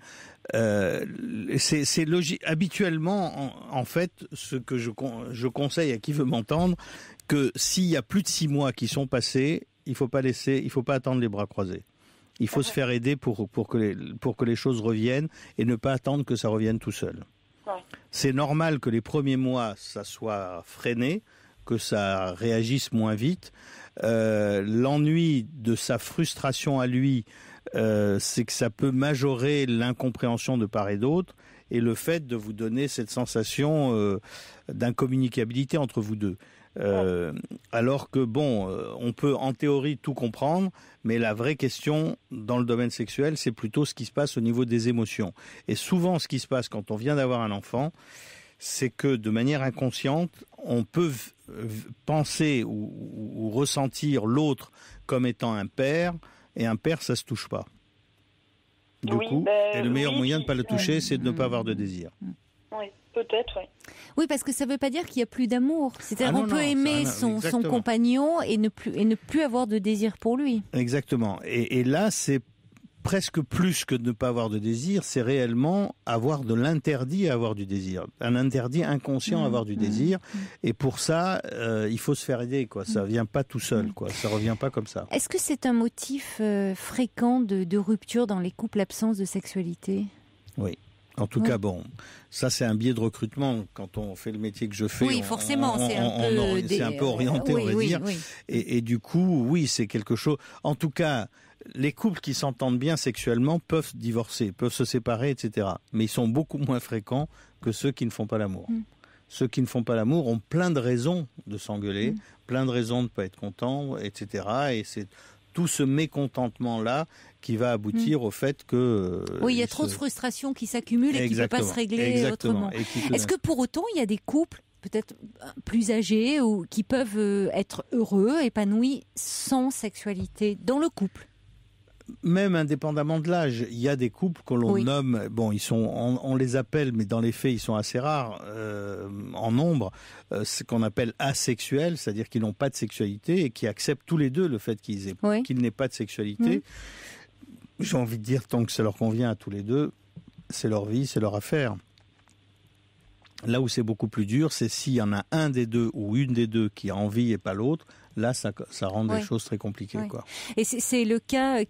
C'est logique. Habituellement, en fait, ce que je conseille à qui veut m'entendre, que s'il y a plus de 6 mois qui sont passés, il faut pas attendre les bras croisés. Il faut se faire aider pour que les choses reviennent et ne pas attendre que ça revienne tout seul. Ouais. C'est normal que les premiers mois, ça soit freiné, que ça réagisse moins vite. L'ennui de sa frustration à lui, c'est que ça peut majorer l'incompréhension de part et d'autre, et le fait de vous donner cette sensation d'incommunicabilité entre vous deux. Alors que on peut en théorie tout comprendre, mais la vraie question dans le domaine sexuel, c'est plutôt ce qui se passe au niveau des émotions. Et souvent, ce qui se passe quand on vient d'avoir un enfant, c'est que de manière inconsciente, on peut penser ou ressentir l'autre comme étant un père, et un père, ça se touche pas. Du coup, et le meilleur moyen de ne pas le toucher, c'est de ne pas avoir de désir. Oui, peut-être, oui. Oui, parce que ça ne veut pas dire qu'il n'y a plus d'amour. C'est-à-dire qu'on peut aimer son compagnon et ne plus avoir de désir pour lui. Exactement. Et là, c'est presque plus que de ne pas avoir de désir, c'est réellement avoir de l'interdit à avoir du désir. Un interdit inconscient à avoir du désir. Et pour ça, il faut se faire aider, quoi. Ça ne vient pas tout seul, quoi. Ça ne revient pas comme ça. Est-ce que c'est un motif fréquent de rupture dans les couples absence de sexualité? Oui. En tout cas, ça c'est un biais de recrutement. Quand on fait le métier que je fais, oui, forcément, c'est un peu orienté, on va dire. Oui. Et du coup, oui, c'est quelque chose. En tout cas, les couples qui s'entendent bien sexuellement peuvent divorcer, peuvent se séparer, etc. Mais ils sont beaucoup moins fréquents que ceux qui ne font pas l'amour. Ceux qui ne font pas l'amour ont plein de raisons de s'engueuler, plein de raisons de ne pas être contents, etc. Et c'est tout ce mécontentement-là qui va aboutir au fait que... oui, il y a trop de frustration qui s'accumule et qui ne peut pas se régler autrement. Est-ce que pour autant, il y a des couples peut-être plus âgés ou qui peuvent être heureux, épanouis, sans sexualité dans le couple? Même indépendamment de l'âge, il y a des couples que l'on nomme, bon, on les appelle, mais dans les faits, ils sont assez rares en nombre, ce qu'on appelle asexuels, c'est-à-dire qu'ils n'ont pas de sexualité et qui acceptent tous les deux le fait qu'ils n'aient pas de sexualité. J'ai envie de dire, tant que ça leur convient à tous les deux, c'est leur vie, c'est leur affaire. Là où c'est beaucoup plus dur, c'est s'il y en a un des deux ou une des deux qui a envie et pas l'autre. Là, ça rend des choses très compliquées. Quoi. Et c'est le cas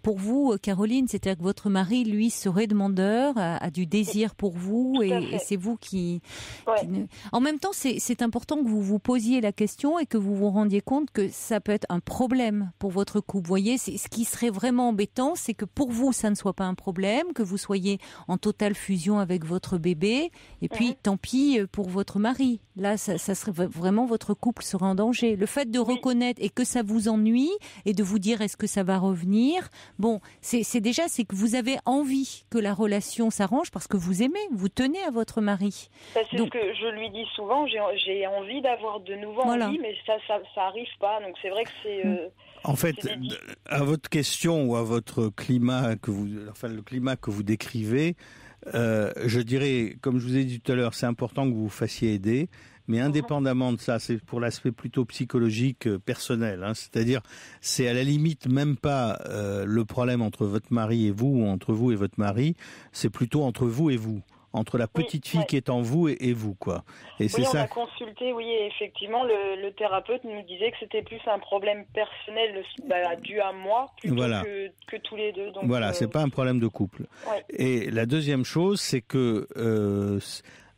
pour vous, Caroline, c'est-à-dire que votre mari, lui, serait demandeur, a du désir pour vous, et c'est vous qui En même temps, c'est important que vous vous posiez la question et que vous vous rendiez compte que ça peut être un problème pour votre couple. Vous voyez, ce qui serait vraiment embêtant, c'est que pour vous, ça ne soit pas un problème, que vous soyez en totale fusion avec votre bébé, et puis tant pis pour votre mari. Là, ça serait vraiment, votre couple serait en danger. Le fait de reconnaître et que ça vous ennuie et de vous dire est-ce que ça va revenir, bon, c'est que vous avez envie que la relation s'arrange parce que vous aimez, vous tenez à votre mari. C'est ce que je lui dis souvent, j'ai envie d'avoir de nouveau envie, mais ça arrive pas. Donc c'est vrai que c'est... En fait, à votre question ou à votre climat le climat que vous décrivez, je dirais, comme je vous ai dit tout à l'heure, c'est important que vous vous fassiez aider, mais indépendamment de ça, c'est pour l'aspect plutôt psychologique, personnel. C'est-à-dire, c'est à la limite même pas le problème entre votre mari et vous, ou entre vous et votre mari, c'est plutôt entre vous et vous. Entre la petite fille qui est en vous et vous, quoi. Et c'est ça. On a consulté, et effectivement, le thérapeute nous disait que c'était plus un problème personnel dû à moi plutôt que tous les deux. Donc, c'est pas un problème de couple. Et la deuxième chose, c'est que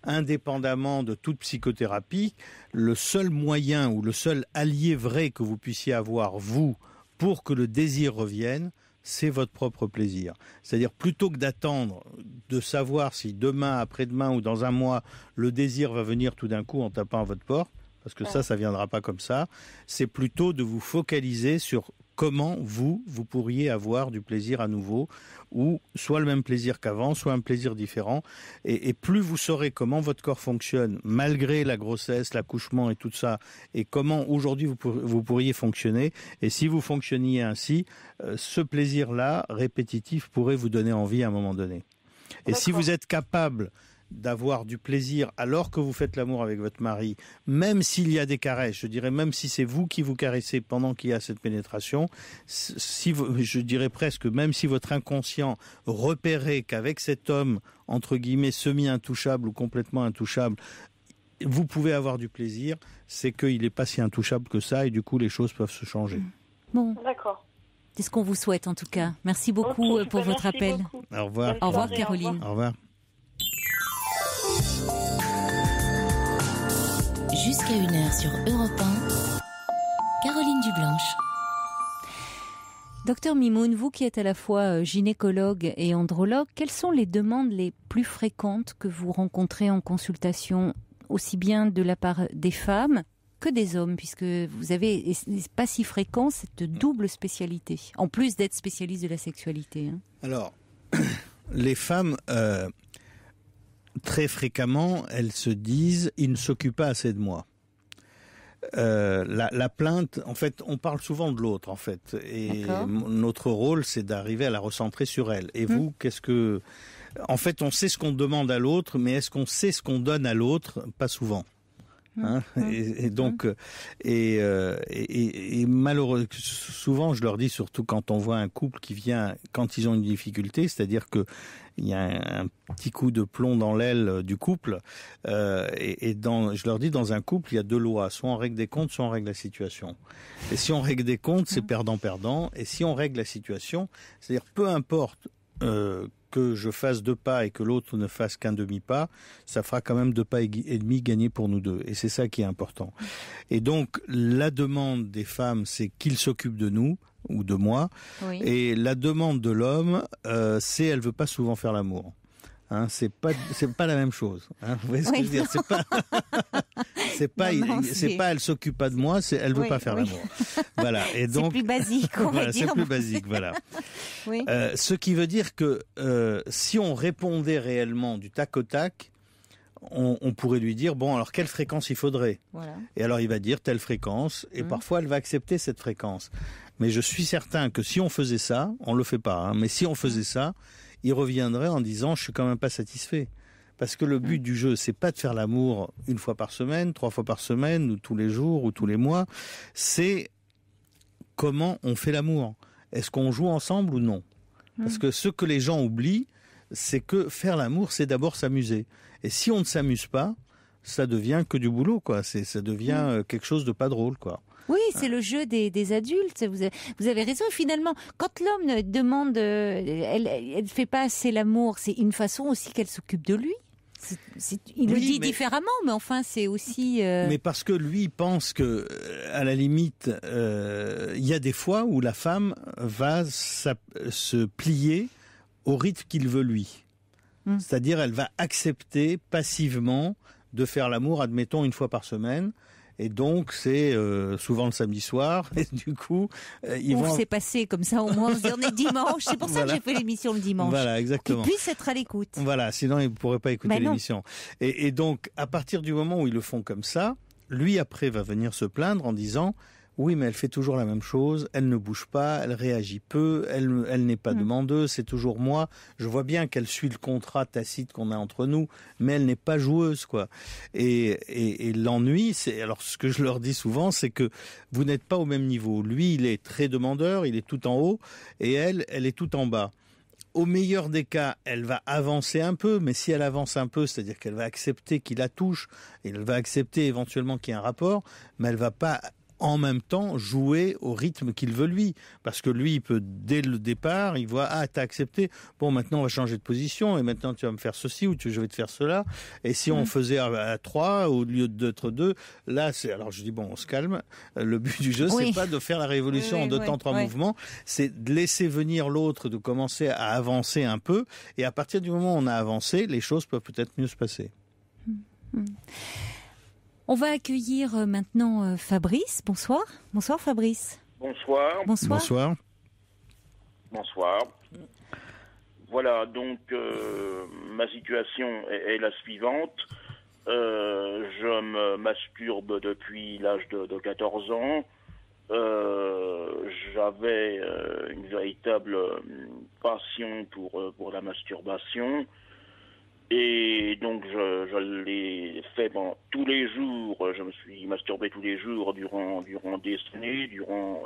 indépendamment de toute psychothérapie, le seul moyen ou le seul allié vrai que vous puissiez avoir, vous, pour que le désir revienne, c'est votre propre plaisir. C'est-à-dire, plutôt que d'attendre de savoir si demain, après-demain ou dans un mois, le désir va venir tout d'un coup en tapant à votre porte, parce que ça viendra pas comme ça, c'est plutôt de vous focaliser sur comment vous pourriez avoir du plaisir à nouveau, ou soit le même plaisir qu'avant, soit un plaisir différent. Et plus vous saurez comment votre corps fonctionne, malgré la grossesse, l'accouchement et tout ça, et comment aujourd'hui vous pourriez fonctionner, et si vous fonctionniez ainsi, ce plaisir-là, répétitif, pourrait vous donner envie à un moment donné. Et si vous êtes capable d'avoir du plaisir alors que vous faites l'amour avec votre mari, même s'il y a des caresses, je dirais même si c'est vous qui vous caressez pendant qu'il y a cette pénétration, je dirais presque même si votre inconscient repérait qu'avec cet homme, entre guillemets, semi-intouchable ou complètement intouchable, vous pouvez avoir du plaisir, c'est qu'il n'est pas si intouchable que ça et du coup les choses peuvent se changer. Bon. D'accord. C'est ce qu'on vous souhaite en tout cas. Merci beaucoup pour votre appel. Beaucoup. Au revoir. Au revoir Caroline. Au revoir. Jusqu'à 1h sur Europe 1, Caroline Dublanche. Docteur Mimoun, vous qui êtes à la fois gynécologue et andrologue, quelles sont les demandes les plus fréquentes que vous rencontrez en consultation, aussi bien de la part des femmes que des hommes, puisque vous avez, pas si fréquent, cette double spécialité, en plus d'être spécialiste de la sexualité. Alors, les femmes... très fréquemment, elles se disent « il ne s'occupe pas assez de moi ». La plainte, en fait, on parle souvent de l'autre, en fait. Et notre rôle, c'est d'arriver à la recentrer sur elle. Et vous, qu'est-ce que... En fait, on sait ce qu'on demande à l'autre, mais est-ce qu'on sait ce qu'on donne à l'autre? Pas souvent. Donc, malheureusement, souvent, je leur dis, surtout quand on voit un couple qui vient, quand ils ont une difficulté, c'est-à-dire que il y a un petit coup de plomb dans l'aile du couple, je leur dis, dans un couple, il y a deux lois, soit on règle des comptes, soit on règle la situation. Et si on règle des comptes, c'est perdant-perdant, et si on règle la situation, c'est-à-dire peu importe que je fasse 2 pas et que l'autre ne fasse qu'un demi-pas, ça fera quand même 2 pas et demi gagnés pour nous deux. Et c'est ça qui est important. Et donc, la demande des femmes, c'est qu'ils s'occupent de nous, ou de moi. Oui. Et la demande de l'homme, c'est elle veut pas souvent faire l'amour. Hein, c'est pas la même chose. Hein, vous voyez ce que je veux dire? C'est pas elle s'occupe pas de moi, elle veut pas faire l'amour. Voilà. Et donc c'est plus basique, on va dire. C'est plus basique, voilà. Oui. Ce qui veut dire que si on répondait réellement du tac au tac, on pourrait lui dire, bon, alors quelle fréquence il faudrait? Voilà. Et alors il va dire telle fréquence, et parfois elle va accepter cette fréquence. Mais je suis certain que si on faisait ça, on le fait pas, hein, mais si on faisait ça, il reviendrait en disant, je suis quand même pas satisfait. Parce que le but du jeu, c'est pas de faire l'amour 1 fois par semaine, 3 fois par semaine, ou tous les jours, ou tous les mois. C'est comment on fait l'amour. Est-ce qu'on joue ensemble ou non? Parce que ce que les gens oublient, c'est que faire l'amour, c'est d'abord s'amuser. Et si on ne s'amuse pas, ça devient que du boulot, quoi. Ça devient quelque chose de pas drôle, quoi. Oui, c'est le jeu des adultes. Vous avez raison. Finalement, quand l'homme demande, elle fait pas assez l'amour, c'est une façon aussi qu'elle s'occupe de lui. Il le dit différemment, mais enfin, c'est aussi. Mais parce que lui pense que, à la limite, il y a des fois où la femme va se plier au rythme qu'il veut lui. C'est-à-dire, elle va accepter passivement de faire l'amour, admettons, 1 fois par semaine. Et donc, c'est souvent le samedi soir. Et du coup, c'est passé comme ça, au moins, on est dimanche. C'est pour ça que j'ai fait l'émission le dimanche. Voilà, exactement. Qu'ils puissent être à l'écoute. Voilà, sinon, ils ne pourraient pas écouter l'émission. Et donc, à partir du moment où ils le font comme ça, lui, après, va venir se plaindre en disant... Oui, mais elle fait toujours la même chose, elle ne bouge pas, elle réagit peu, elle n'est pas demandeuse, c'est toujours moi. Je vois bien qu'elle suit le contrat tacite qu'on a entre nous, mais elle n'est pas joueuse, quoi. Et l'ennui, alors ce que je leur dis souvent, c'est que vous n'êtes pas au même niveau. Lui, il est très demandeur, il est tout en haut, et elle est tout en bas. Au meilleur des cas, elle va avancer un peu, mais si elle avance un peu, c'est-à-dire qu'elle va accepter qu'il la touche, et elle va accepter éventuellement qu'il y ait un rapport, mais elle va pas en même temps jouer au rythme qu'il veut lui. Parce que lui, il peut, dès le départ, il voit, ah, t'as accepté, bon, maintenant on va changer de position, et maintenant tu vas me faire ceci, ou je vais te faire cela. Et si on faisait à 3, au lieu d'être 2, là, alors je dis, bon, on se calme. Le but du jeu, c'est pas de faire la révolution en 2 temps, 3 mouvements, c'est de laisser venir l'autre, de commencer à avancer un peu, et à partir du moment où on a avancé, les choses peuvent peut-être mieux se passer. On va accueillir maintenant Fabrice. Bonsoir. Bonsoir Fabrice. Bonsoir. Bonsoir. Bonsoir. Voilà, donc ma situation est la suivante. Je me masturbe depuis l'âge de 14 ans. J'avais une véritable passion pour la masturbation. Et donc je l'ai fait tous les jours, je me suis masturbé tous les jours durant des années, durant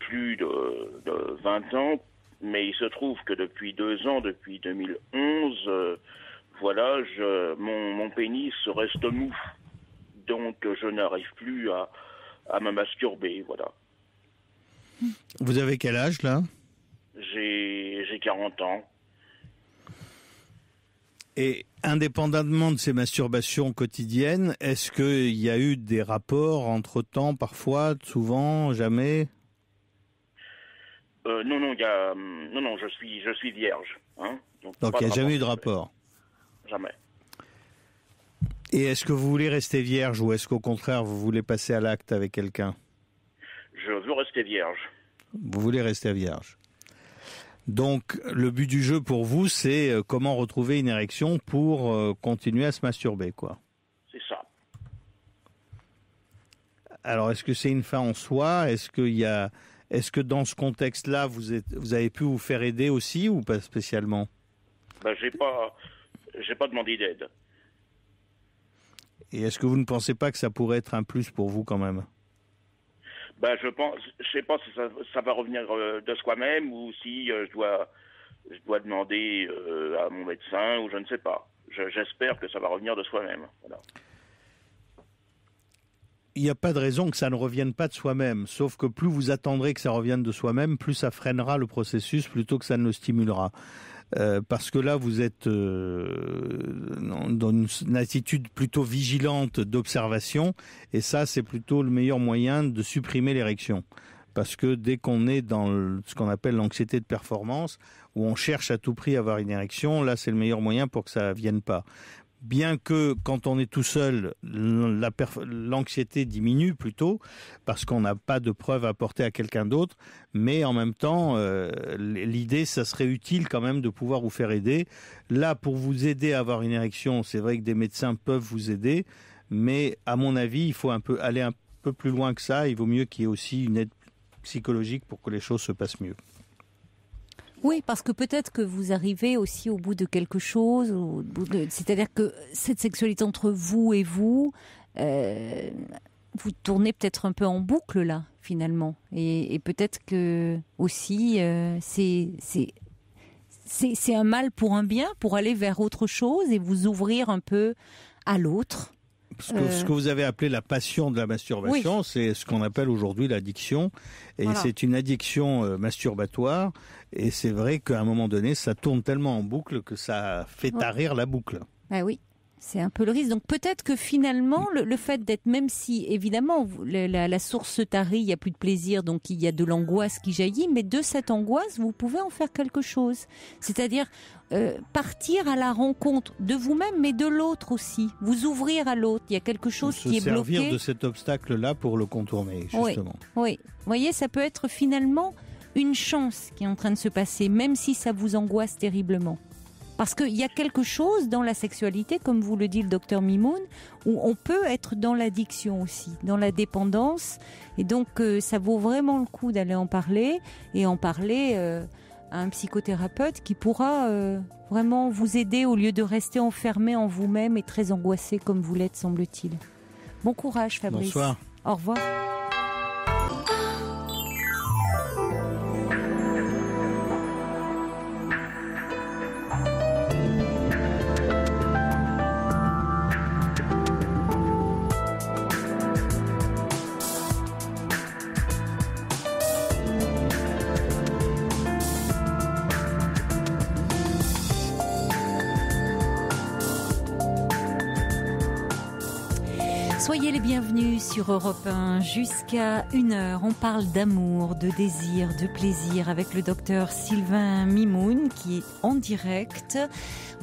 plus de 20 ans, mais il se trouve que depuis 2 ans, depuis 2011, voilà, mon pénis reste mou, donc je n'arrive plus à me masturber, voilà. Vous avez quel âge là? J'ai 40 ans. Et indépendamment de ces masturbations quotidiennes, est-ce qu'il y a eu des rapports entre-temps, parfois, souvent, jamais? Non, je suis vierge. Hein, donc il n'y a jamais eu de rapport? Jamais. Et est-ce que vous voulez rester vierge ou est-ce qu'au contraire vous voulez passer à l'acte avec quelqu'un? Je veux rester vierge. Vous voulez rester vierge. Donc, le but du jeu pour vous, c'est comment retrouver une érection pour continuer à se masturber, quoi. C'est ça. Alors, est-ce que c'est une fin en soi? Est-ce que dans ce contexte-là, vous avez pu vous faire aider aussi ou pas spécialement? J'ai pas demandé d'aide. Et est-ce que vous ne pensez pas que ça pourrait être un plus pour vous quand même? Je sais pas si ça va revenir de soi-même ou si je dois demander à mon médecin ou je ne sais pas. J'espère que ça va revenir de soi-même. Voilà. Il n'y a pas de raison que ça ne revienne pas de soi-même, sauf que plus vous attendrez que ça revienne de soi-même, plus ça freinera le processus plutôt que ça ne le stimulera. Parce que là, vous êtes dans une attitude plutôt vigilante d'observation, et ça, c'est plutôt le meilleur moyen de supprimer l'érection. parce que dès qu'on est dans ce qu'on appelle l'anxiété de performance, où on cherche à tout prix à avoir une érection, là c'est le meilleur moyen pour que ça ne vienne pas. Bien que quand on est tout seul, l'anxiété diminue plutôt, parce qu'on n'a pas de preuves à apporter à quelqu'un d'autre, mais en même temps, l'idée, ça serait utile quand même de pouvoir vous faire aider. Là, pour vous aider à avoir une érection, c'est vrai que des médecins peuvent vous aider, mais à mon avis, il faut aller un peu plus loin que ça. Il vaut mieux qu'il y ait aussi une aide psychologique pour que les choses se passent mieux. Oui, parce que peut-être que vous arrivez aussi au bout de quelque chose, c'est-à-dire que cette sexualité entre vous et vous, vous tournez peut-être un peu en boucle là, finalement. Et peut-être que aussi, c'est un mal pour un bien, pour aller vers autre chose et vous ouvrir un peu à l'autre. Ce que vous avez appelé la passion de la masturbation, oui. C'est ce qu'on appelle aujourd'hui l'addiction. Et voilà. C'est une addiction masturbatoire. Et c'est vrai qu'à un moment donné, ça tourne tellement en boucle que ça fait tarir la boucle. Ah oui, c'est un peu le risque. Donc peut-être que finalement, le fait d'être, même si évidemment la source se tarit, il n'y a plus de plaisir, donc il y a de l'angoisse qui jaillit, mais de cette angoisse, vous pouvez en faire quelque chose. C'est-à-dire partir à la rencontre de vous-même, mais de l'autre aussi. Vous ouvrir à l'autre. Il y a quelque chose qui est bloqué. Se servir de cet obstacle-là pour le contourner, justement. Oui. Vous voyez, ça peut être finalement une chance qui est en train de se passer, même si ça vous angoisse terriblement. Parce qu'il y a quelque chose dans la sexualité, comme vous le dit le docteur Mimoun, où on peut être dans l'addiction aussi, dans la dépendance. Et donc, ça vaut vraiment le coup d'aller en parler, et en parler à un psychothérapeute qui pourra vraiment vous aider au lieu de rester enfermé en vous-même et très angoissé comme vous l'êtes, semble-t-il. Bon courage, Fabrice. Bonsoir. Au revoir. Soyez les bienvenus sur Europe 1 jusqu'à 1h. On parle d'amour, de désir, de plaisir avec le docteur Sylvain Mimoun qui est en direct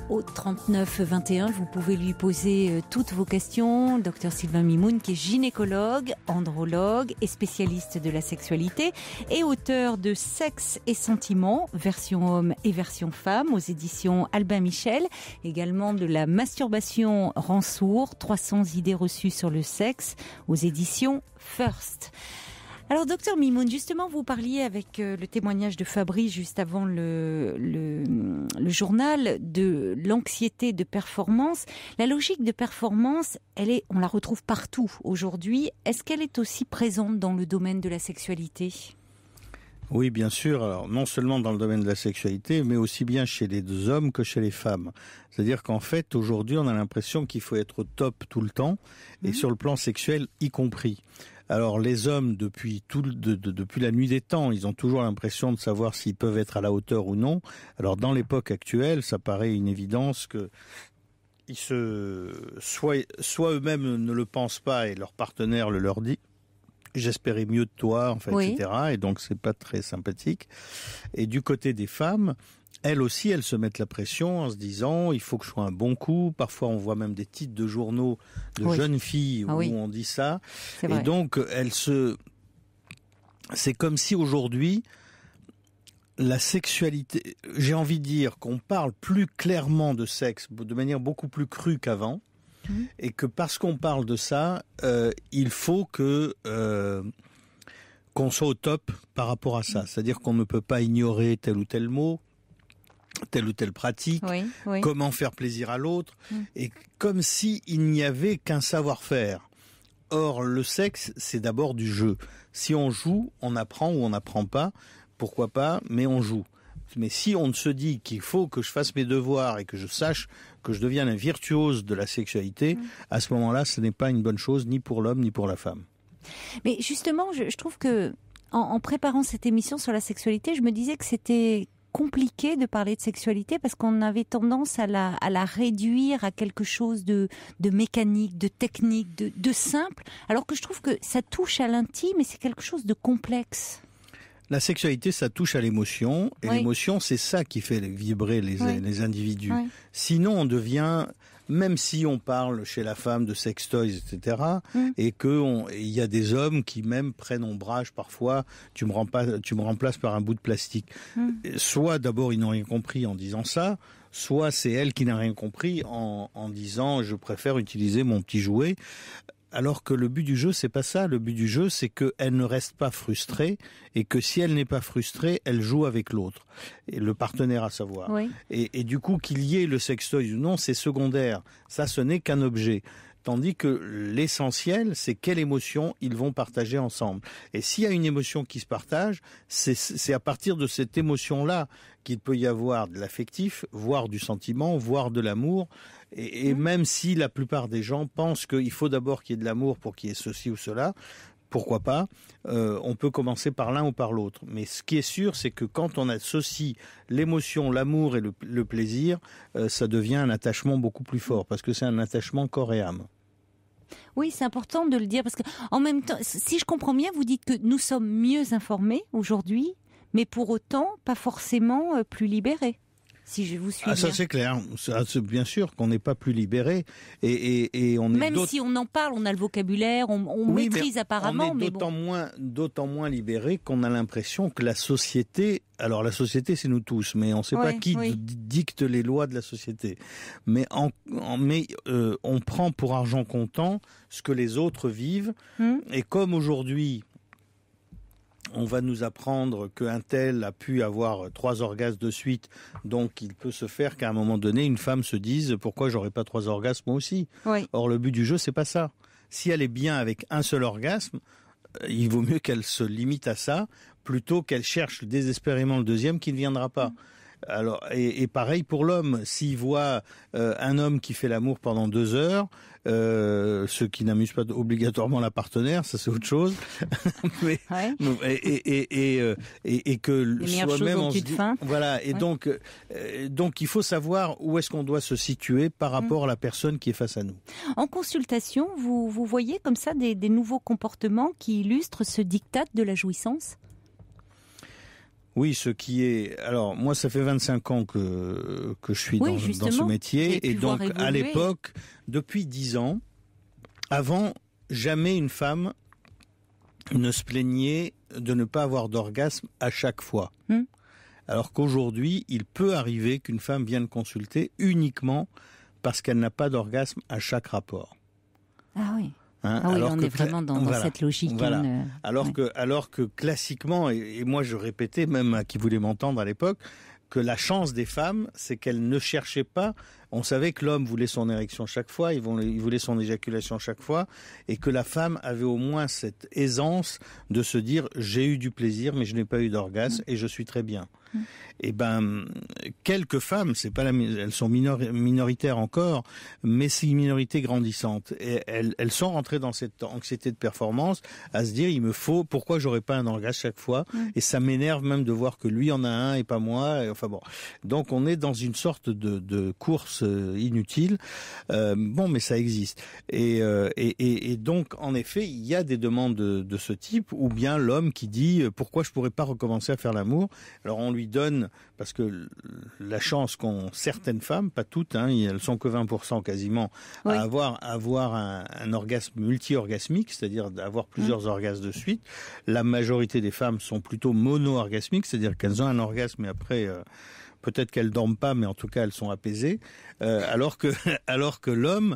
au 39 21. Vous pouvez lui poser toutes vos questions. Docteur Sylvain Mimoun qui est gynécologue, andrologue et spécialiste de la sexualité et auteur de Sexe et sentiments, version homme et version femme aux éditions Albin Michel. Également de la masturbation rend sourd, 300 idées reçues sur le sexe aux éditions First. Alors, docteur Mimoun, justement, vous parliez avec le témoignage de Fabrice juste avant le journal de l'anxiété de performance. La logique de performance, on la retrouve partout aujourd'hui. Est-ce qu'elle est aussi présente dans le domaine de la sexualité ? Oui, bien sûr. Alors, non seulement dans le domaine de la sexualité, mais aussi bien chez les hommes que chez les femmes. C'est-à-dire qu'en fait, aujourd'hui, on a l'impression qu'il faut être au top tout le temps, et sur le plan sexuel y compris. Alors les hommes, depuis la nuit des temps, ils ont toujours l'impression de savoir s'ils peuvent être à la hauteur ou non. Alors dans l'époque actuelle, ça paraît une évidence que soit eux-mêmes ne le pensent pas et leur partenaire le leur dit. J'espérais mieux de toi, enfin, oui. Etc. Et donc c'est pas très sympathique. Et du côté des femmes, elles aussi, elles se mettent la pression en se disant il faut que je sois un bon coup. Parfois, on voit même des titres de journaux de jeunes filles où on dit ça. Et donc, c'est comme si aujourd'hui, la sexualité, j'ai envie de dire qu'on parle plus clairement de sexe, de manière beaucoup plus crue qu'avant. Et que parce qu'on parle de ça, il faut qu'on soit au top par rapport à ça. C'est-à-dire qu'on ne peut pas ignorer tel ou tel mot, telle ou telle pratique, comment faire plaisir à l'autre, et comme s'il n'y avait qu'un savoir-faire. Or, le sexe, c'est d'abord du jeu. Si on joue, on apprend ou on n'apprend pas, pourquoi pas, mais on joue. Mais si on se dit qu'il faut que je fasse mes devoirs et que je sache que je devienne un virtuose de la sexualité, à ce moment-là, ce n'est pas une bonne chose ni pour l'homme ni pour la femme. Mais justement, je trouve que en préparant cette émission sur la sexualité, je me disais que c'était compliqué de parler de sexualité parce qu'on avait tendance à la réduire à quelque chose de mécanique, de technique, de simple, alors que je trouve que ça touche à l'intime et c'est quelque chose de complexe. La sexualité, ça touche à l'émotion, et l'émotion, c'est ça qui fait vibrer les individus. Oui. Sinon, on devient, même si on parle chez la femme de sextoys, etc., et qu'il y a des hommes qui même prennent ombrage parfois, tu me remplaces par un bout de plastique. Soit d'abord, ils n'ont rien compris en disant ça, soit c'est elle qui n'a rien compris en disant « je préfère utiliser mon petit jouet ». Alors que le but du jeu, c'est pas ça. Le but du jeu, c'est qu'elle ne reste pas frustrée et que si elle n'est pas frustrée, elle joue avec l'autre, et le partenaire à savoir. Oui. Et du coup, qu'il y ait le sextoy ou non, c'est secondaire. Ça, ce n'est qu'un objet. Tandis que l'essentiel, c'est quelle émotion ils vont partager ensemble. Et s'il y a une émotion qui se partage, c'est à partir de cette émotion-là qu'il peut y avoir de l'affectif, voire du sentiment, voire de l'amour. Et même si la plupart des gens pensent qu'il faut d'abord qu'il y ait de l'amour pour qu'il y ait ceci ou cela, pourquoi pas, on peut commencer par l'un ou par l'autre. Mais ce qui est sûr, c'est que quand on associe l'émotion, l'amour et le plaisir, ça devient un attachement beaucoup plus fort, parce que c'est un attachement corps et âme. Oui, c'est important de le dire, parce que en même temps, si je comprends bien, vous dites que nous sommes mieux informés aujourd'hui, mais pour autant pas forcément plus libérés. Si je vous suis bien. Ça c'est clair, bien sûr qu'on n'est pas plus libéré et on est même si on en parle, on a le vocabulaire, on maîtrise apparemment, on est d'autant moins libéré qu'on a l'impression que la société, alors la société c'est nous tous, mais on ne sait pas qui dicte les lois de la société, mais on prend pour argent comptant ce que les autres vivent et comme aujourd'hui on va nous apprendre qu'un tel a pu avoir 3 orgasmes de suite, donc il peut se faire qu'à un moment donné, une femme se dise « Pourquoi j'aurais pas 3 orgasmes moi aussi ?» Or, le but du jeu, c'est pas ça. Si elle est bien avec un seul orgasme, il vaut mieux qu'elle se limite à ça, plutôt qu'elle cherche désespérément le deuxième qui ne viendra pas. Alors, et pareil pour l'homme, s'il voit un homme qui fait l'amour pendant 2 heures, ce qui n'amuse pas obligatoirement la partenaire, ça c'est autre chose. Mais, et que soi-même on se dit, voilà. Et donc il faut savoir où est-ce qu'on doit se situer par rapport à la personne qui est face à nous. En consultation, vous voyez comme ça des nouveaux comportements qui illustrent ce diktat de la jouissance ? Oui, ce qui est... Alors, moi, ça fait 25 ans que je suis dans ce métier. Et donc, à l'époque, depuis 10 ans, avant, jamais une femme ne se plaignait de ne pas avoir d'orgasme à chaque fois. Alors qu'aujourd'hui, il peut arriver qu'une femme vienne consulter uniquement parce qu'elle n'a pas d'orgasme à chaque rapport. Ah oui. On est vraiment dans cette logique. Voilà. Alors que classiquement, et moi je répétais même à qui voulait m'entendre à l'époque, que la chance des femmes, c'est qu'elles ne cherchaient pas. On savait que l'homme voulait son érection chaque fois, il voulait son éjaculation chaque fois, et que la femme avait au moins cette aisance de se dire « j'ai eu du plaisir, mais je n'ai pas eu d'orgasme, et je suis très bien ». Et quelques femmes, c'est pas elles sont minoritaires encore, mais c'est une minorité grandissante. Et elles sont rentrées dans cette anxiété de performance, à se dire il me faut, pourquoi j'aurais pas un orgasme chaque fois ? Et ça m'énerve même de voir que lui en a un et pas moi. Et, enfin bon, donc on est dans une sorte de course inutile. Mais ça existe. Et donc en effet, il y a des demandes de ce type, ou bien l'homme qui dit pourquoi je pourrais pas recommencer à faire l'amour ? Alors on lui donne, parce que la chance qu'ont certaines femmes, pas toutes, elles sont que 20% quasiment, à avoir un orgasme multi-orgasmique, c'est-à-dire d'avoir plusieurs orgasmes de suite. La majorité des femmes sont plutôt mono-orgasmiques, c'est-à-dire qu'elles ont un orgasme et après... peut-être qu'elles dorment pas, mais en tout cas elles sont apaisées. Alors que l'homme,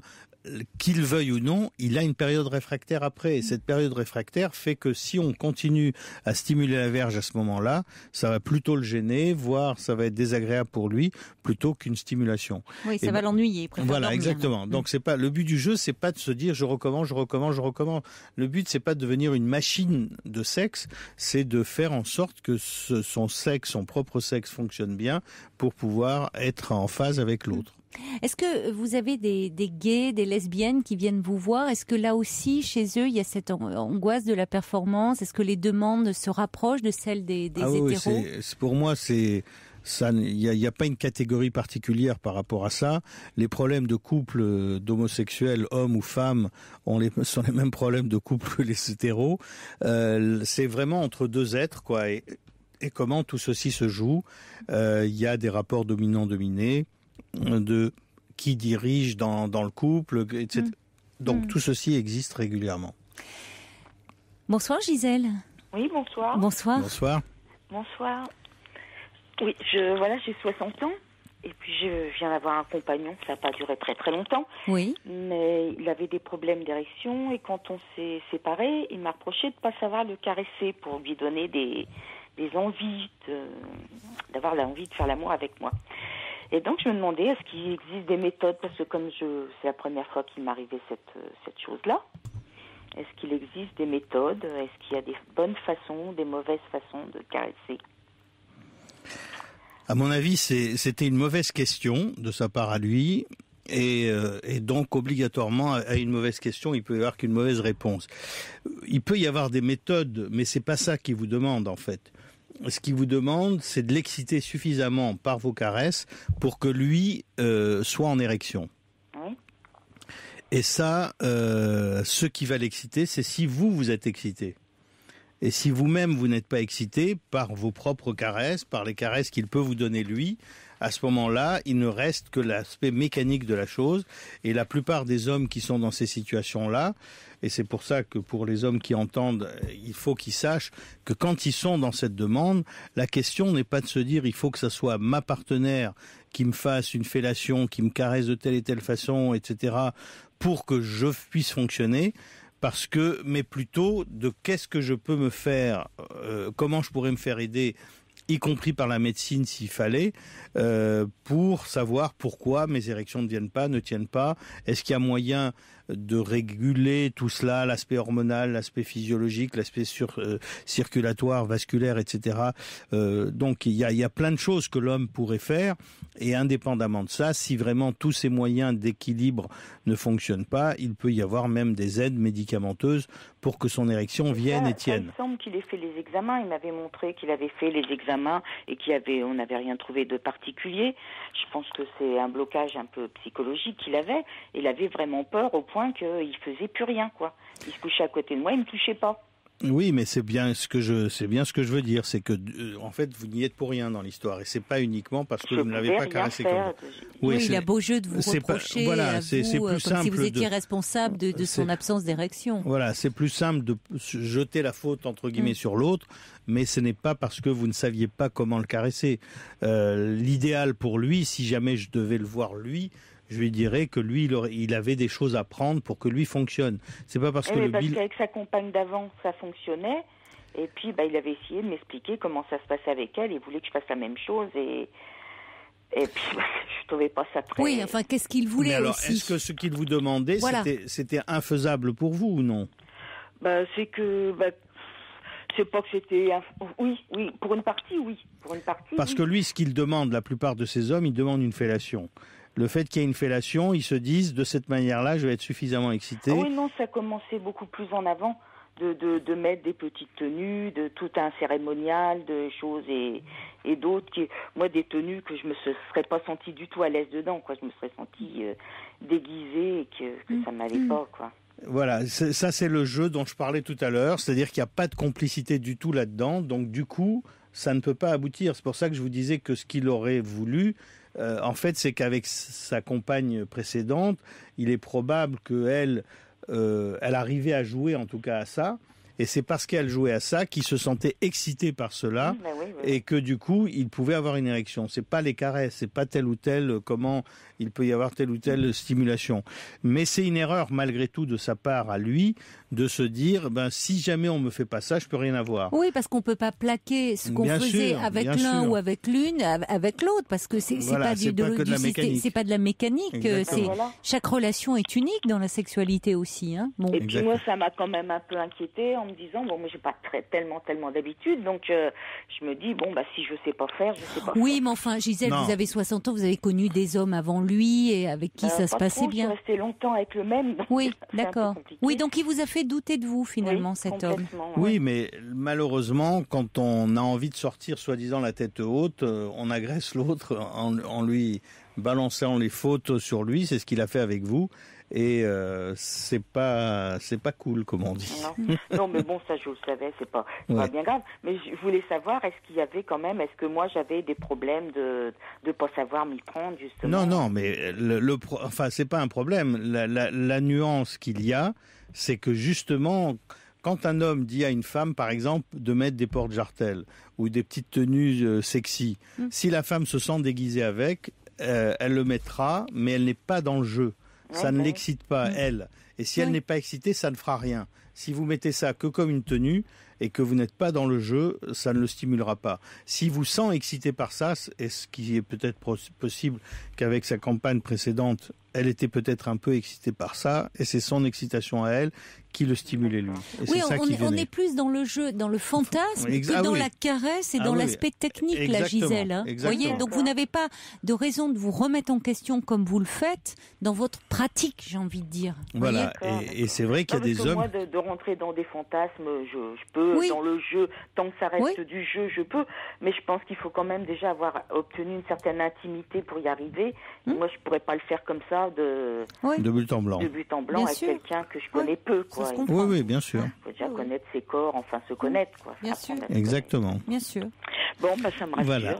qu'il veuille ou non, il a une période réfractaire après. Et cette période réfractaire fait que si on continue à stimuler la verge à ce moment-là, ça va plutôt le gêner, voire ça va être désagréable pour lui, plutôt qu'une stimulation. Oui, ça va l'ennuyer. Voilà, exactement. Donc c'est pas le but du jeu, c'est pas de se dire je recommence. Le but c'est pas de devenir une machine de sexe, c'est de faire en sorte que son propre sexe fonctionne bien pour pouvoir être en phase avec l'autre. Est-ce que vous avez des gays, des lesbiennes qui viennent vous voir ? Est-ce que là aussi, chez eux, il y a cette angoisse de la performance ? Est-ce que les demandes se rapprochent de celles des hétéros ? Pour moi, Il n'y a pas une catégorie particulière par rapport à ça. Les problèmes de couple d'homosexuels, hommes ou femmes, sont les mêmes problèmes de couple que les hétéros. C'est vraiment entre deux êtres, quoi. Et comment tout ceci se joue. Il y a des rapports dominants-dominés, de qui dirige dans le couple, etc. Donc tout ceci existe régulièrement. Bonsoir Gisèle. Oui, bonsoir. Bonsoir. Bonsoir. Bonsoir. Oui, j'ai 60 ans. Et puis je viens d'avoir un compagnon, ça n'a pas duré très très longtemps. Oui. Mais il avait des problèmes d'érection et quand on s'est séparés, il m'a reproché de ne pas savoir le caresser pour lui donner des envies, d'avoir l'envie de faire l'amour avec moi. Et donc je me demandais, est-ce qu'il existe des méthodes, parce que c'est la première fois qu'il m'arrivait cette chose-là. Est-ce qu'il existe des méthodes? Est-ce qu'il y a des bonnes façons, des mauvaises façons de caresser? À mon avis, c'était une mauvaise question de sa part à lui. Et donc, obligatoirement, à une mauvaise question, il peut y avoir qu'une mauvaise réponse. Il peut y avoir des méthodes, mais c'est pas ça qu'il vous demande, en fait. Ce qu'il vous demande, c'est de l'exciter suffisamment par vos caresses pour que lui soit en érection. Oui. Et ça, ce qui va l'exciter, c'est si vous êtes excité. Et si vous-même, vous n'êtes pas excité par vos propres caresses, par les caresses qu'il peut vous donner lui, à ce moment-là, il ne reste que l'aspect mécanique de la chose. Et la plupart des hommes qui sont dans ces situations-là, et c'est pour ça que pour les hommes qui entendent, il faut qu'ils sachent que quand ils sont dans cette demande, la question n'est pas de se dire il faut que ça soit ma partenaire qui me fasse une fellation, qui me caresse de telle et telle façon, etc., pour que je puisse fonctionner. Mais plutôt de qu'est-ce que je peux me faire, comment je pourrais me faire aider, y compris par la médecine s'il fallait, pour savoir pourquoi mes érections ne tiennent pas. Est-ce qu'il y a moyen de réguler tout cela, l'aspect hormonal, l'aspect physiologique, l'aspect circulatoire, vasculaire, etc. Donc il y a plein de choses que l'homme pourrait faire, et indépendamment de ça, si vraiment tous ces moyens d'équilibre ne fonctionnent pas, il peut y avoir même des aides médicamenteuses pour que son érection vienne et tienne. Il me semble qu'il ait fait les examens, il m'avait montré qu'il avait fait les examens et on n'avait rien trouvé de particulier. Je pense que c'est un blocage un peu psychologique qu'il avait. Il avait vraiment peur au point qu'il faisait plus rien, quoi. Il se couchait à côté de moi, il me touchait pas. Oui, mais c'est bien ce que je veux dire, c'est que en fait vous n'y êtes pour rien dans l'histoire, et c'est pas uniquement parce que vous ne l'avez pas caressé comme ça. Oui, il a beau jeu de vous reprocher c'est comme plus simple si vous étiez responsable de son absence d'érection. Voilà, c'est plus simple de jeter la faute entre guillemets sur l'autre, mais ce n'est pas parce que vous ne saviez pas comment le caresser. L'idéal pour lui, si jamais je devais le voir lui, je lui dirais que lui, il avait des choses à prendre pour que lui fonctionne. C'est pas parce que qu'avec sa compagne d'avant, ça fonctionnait. Et puis, il avait essayé de m'expliquer comment ça se passait avec elle. Il voulait que je fasse la même chose. Et puis, je trouvais pas ça très... Oui, enfin, qu'est-ce qu'il voulait alors, aussi? Est-ce que ce qu'il vous demandait, c'était infaisable pour vous ou non? C'est que... c'est pas que c'était... Oui, pour une partie, oui. Parce que lui, ce qu'il demande, la plupart de ces hommes, ils demandent une fellation. Le fait qu'il y ait une fellation, ils se disent, de cette manière-là, je vais être suffisamment excité. Ah oui, non, ça commençait beaucoup plus en avant, de mettre des petites tenues, de tout un cérémonial, de choses et d'autres. Moi, des tenues que je me serais pas sentie du tout à l'aise dedans, quoi. Je me serais sentie déguisée et que ça m'allait pas, quoi. Voilà, ça c'est le jeu dont je parlais tout à l'heure, c'est-à-dire qu'il n'y a pas de complicité du tout là-dedans, donc du coup, ça ne peut pas aboutir. C'est pour ça que je vous disais que ce qu'il aurait voulu... en fait, c'est qu'avec sa compagne précédente, il est probable qu'elle arrivait à jouer en tout cas à ça. Et c'est parce qu'elle jouait à ça qu'il se sentait excité par cela, et que du coup, il pouvait avoir une érection. C'est pas les caresses, c'est pas tel ou tel, comment il peut y avoir telle ou telle stimulation. Mais c'est une erreur malgré tout de sa part à lui de se dire, si jamais on me fait pas ça, je peux rien avoir. Oui, parce qu'on peut pas plaquer ce qu'on faisait avec l'un ou avec l'une avec l'autre, parce que c'est pas de la mécanique. Chaque relation est unique dans la sexualité aussi. Hein. Et puis moi, ça m'a quand même un peu inquiétée en en me disant bon, moi j'ai pas tellement d'habitude, donc je me dis bon, si je sais pas faire, je sais pas. Oui, mais enfin, Gisèle, vous avez 60 ans, vous avez connu des hommes avant lui et avec qui ça se passait bien. Je suis restée longtemps avec le même. Oui, d'accord. Oui, donc il vous a fait douter de vous finalement, cet homme. Oui, mais malheureusement, quand on a envie de sortir soi-disant la tête haute, on agresse l'autre en lui balançant les fautes sur lui. C'est ce qu'il a fait avec vous. Et c'est pas cool, comme on dit. Non, mais bon, ça je le savais, c'est pas bien grave. Mais je voulais savoir, est-ce qu'il y avait quand même, est-ce que moi j'avais des problèmes de pas savoir m'y prendre justement? Non, mais enfin c'est pas un problème. La nuance qu'il y a, c'est que justement, quand un homme dit à une femme, par exemple, de mettre des porte-jartelles ou des petites tenues sexy, si la femme se sent déguisée avec, elle le mettra, mais elle n'est pas dans le jeu. Ça ne l'excite pas, elle. Et si elle n'est pas excitée, ça ne fera rien. Si vous mettez ça que comme une tenue et que vous n'êtes pas dans le jeu, ça ne le stimulera pas. Si vous sent excité par ça, et ce qui est peut-être possible qu'avec sa campagne précédente, elle était peut-être un peu excitée par ça, et c'est son excitation à elle qui le stimulait lui. Et oui, on est plus dans le jeu, dans le fantasme, que dans la caresse et dans l'aspect technique, exactement, la Gisèle. Hein. Voyez, donc vous n'avez pas de raison de vous remettre en question comme vous le faites dans votre pratique, j'ai envie de dire. Voilà, et c'est vrai qu'il y a des hommes... Moi, de rentrer dans des fantasmes, je peux, dans le jeu, tant que ça reste du jeu, je peux, mais je pense qu'il faut quand même déjà avoir obtenu une certaine intimité pour y arriver. Moi, je pourrais pas le faire comme ça, de but en blanc. De but en blanc avec quelqu'un que je connais peu, quoi. Oui, bien sûr. Il faut déjà connaître ses corps, enfin se connaître, quoi. Bien sûr. Exactement. Bien sûr. Bon, ça me rassure. Voilà.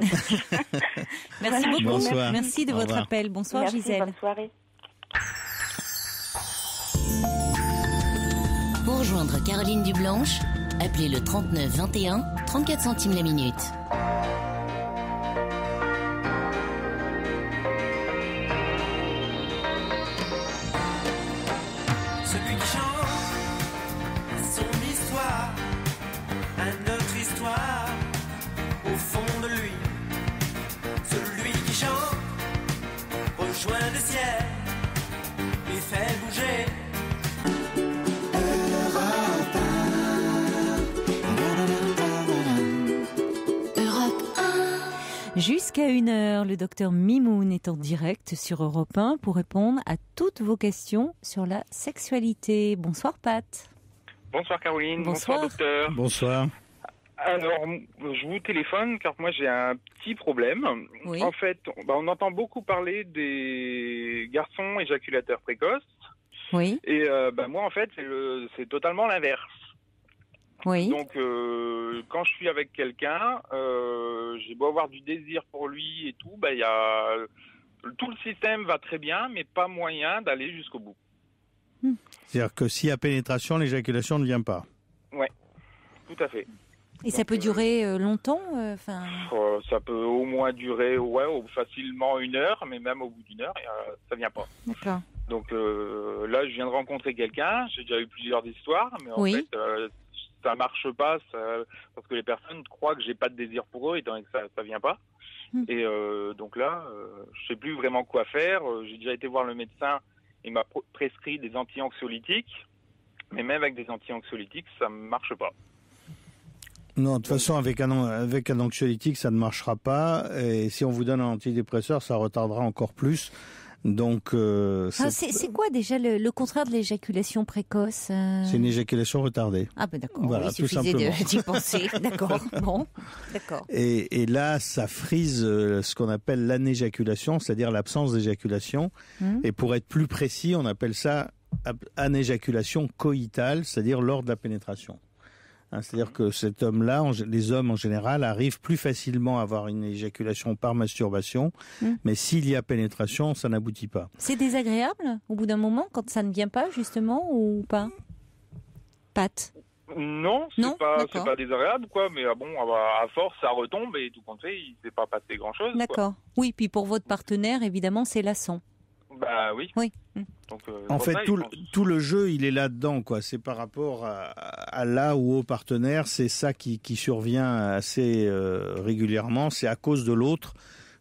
Merci beaucoup. Bonsoir. Merci de votre appel. Bonsoir, Gisèle. Bonne soirée. Pour rejoindre Caroline Dublanche, appelez le 39 21, 34 centimes la minute. Celui qui chante son histoire, à notre histoire, au fond de lui. Celui qui chante rejoint le ciel et fait bouger. Jusqu'à 1h, le docteur Mimoun est en direct sur Europe 1 pour répondre à toutes vos questions sur la sexualité. Bonsoir Pat. Bonsoir Caroline, bonsoir docteur. Bonsoir. Alors, je vous téléphone car moi j'ai un petit problème. Oui. En fait, on entend beaucoup parler des garçons éjaculateurs précoces. Oui. Et moi en fait c'est totalement l'inverse. Oui. Donc quand je suis avec quelqu'un, j'ai beau avoir du désir pour lui et tout, il y a tout le système va très bien, mais pas moyen d'aller jusqu'au bout. C'est-à-dire que s'il y a pénétration, l'éjaculation ne vient pas. Ouais, tout à fait. Et ça peut durer longtemps, ça peut au moins durer facilement 1 heure, mais même au bout d'1 heure, ça vient pas. D'accord. Donc là, je viens de rencontrer quelqu'un, j'ai déjà eu plusieurs histoires, mais en fait, ça marche pas, parce que les personnes croient que j'ai pas de désir pour eux, étant que ça vient pas. Et donc là, je sais plus vraiment quoi faire. J'ai déjà été voir le médecin, il m'a prescrit des anti-anxiolytiques, mais même avec des anti-anxiolytiques, ça marche pas. Non, de toute façon, avec un anxiolytique, ça ne marchera pas. Et si on vous donne un antidépresseur, ça retardera encore plus. Donc, c'est quoi déjà le contraire de l'éjaculation précoce C'est une éjaculation retardée. Ah ben d'accord, voilà, il suffisait d'y penser. D'accord, bon, d'accord. Et là, ça frise ce qu'on appelle l'anéjaculation, c'est-à-dire l'absence d'éjaculation. Et pour être plus précis, on appelle ça anéjaculation coïtale, c'est-à-dire lors de la pénétration. C'est-à-dire que cet homme-là, les hommes en général, arrivent plus facilement à avoir une éjaculation par masturbation, mais s'il y a pénétration, ça n'aboutit pas. C'est désagréable au bout d'un moment quand ça ne vient pas justement ou pas, Pat? Non, c'est pas désagréable quoi, mais à force ça retombe et tout compte fait, il s'est pas passé grand-chose. D'accord. Quoi. Oui, puis pour votre partenaire, évidemment, c'est lassant. Bah oui. Oui. Donc, en fait, tout le jeu, il est là-dedans, quoi. C'est par rapport à là ou au partenaire, c'est ça qui survient assez régulièrement. C'est à cause de l'autre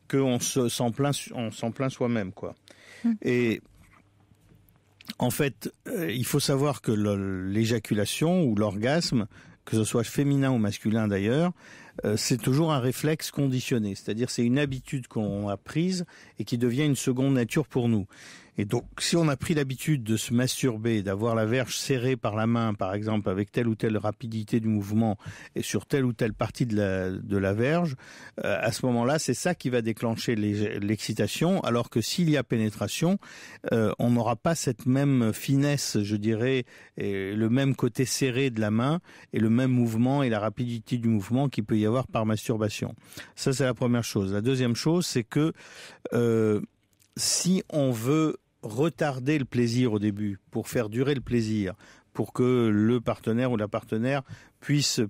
qu'on s'en plaint soi-même, quoi. Et En fait, il faut savoir que l'éjaculation ou l'orgasme, que ce soit féminin ou masculin d'ailleurs, c'est toujours un réflexe conditionné. C'est-à-dire c'est une habitude qu'on a prise et qui devient une seconde nature pour nous. Et donc, si on a pris l'habitude de se masturber, d'avoir la verge serrée par la main, par exemple, avec telle ou telle rapidité du mouvement et sur telle ou telle partie de la verge, à ce moment-là, c'est ça qui va déclencher l'excitation, alors que s'il y a pénétration, on n'aura pas cette même finesse, je dirais, et le même côté serré de la main et le même mouvement et la rapidité du mouvement qu'il peut y avoir par masturbation. Ça, c'est la première chose. La deuxième chose, c'est que si on veut retarder le plaisir au début, pour faire durer le plaisir, pour que le partenaire ou la partenaire puisse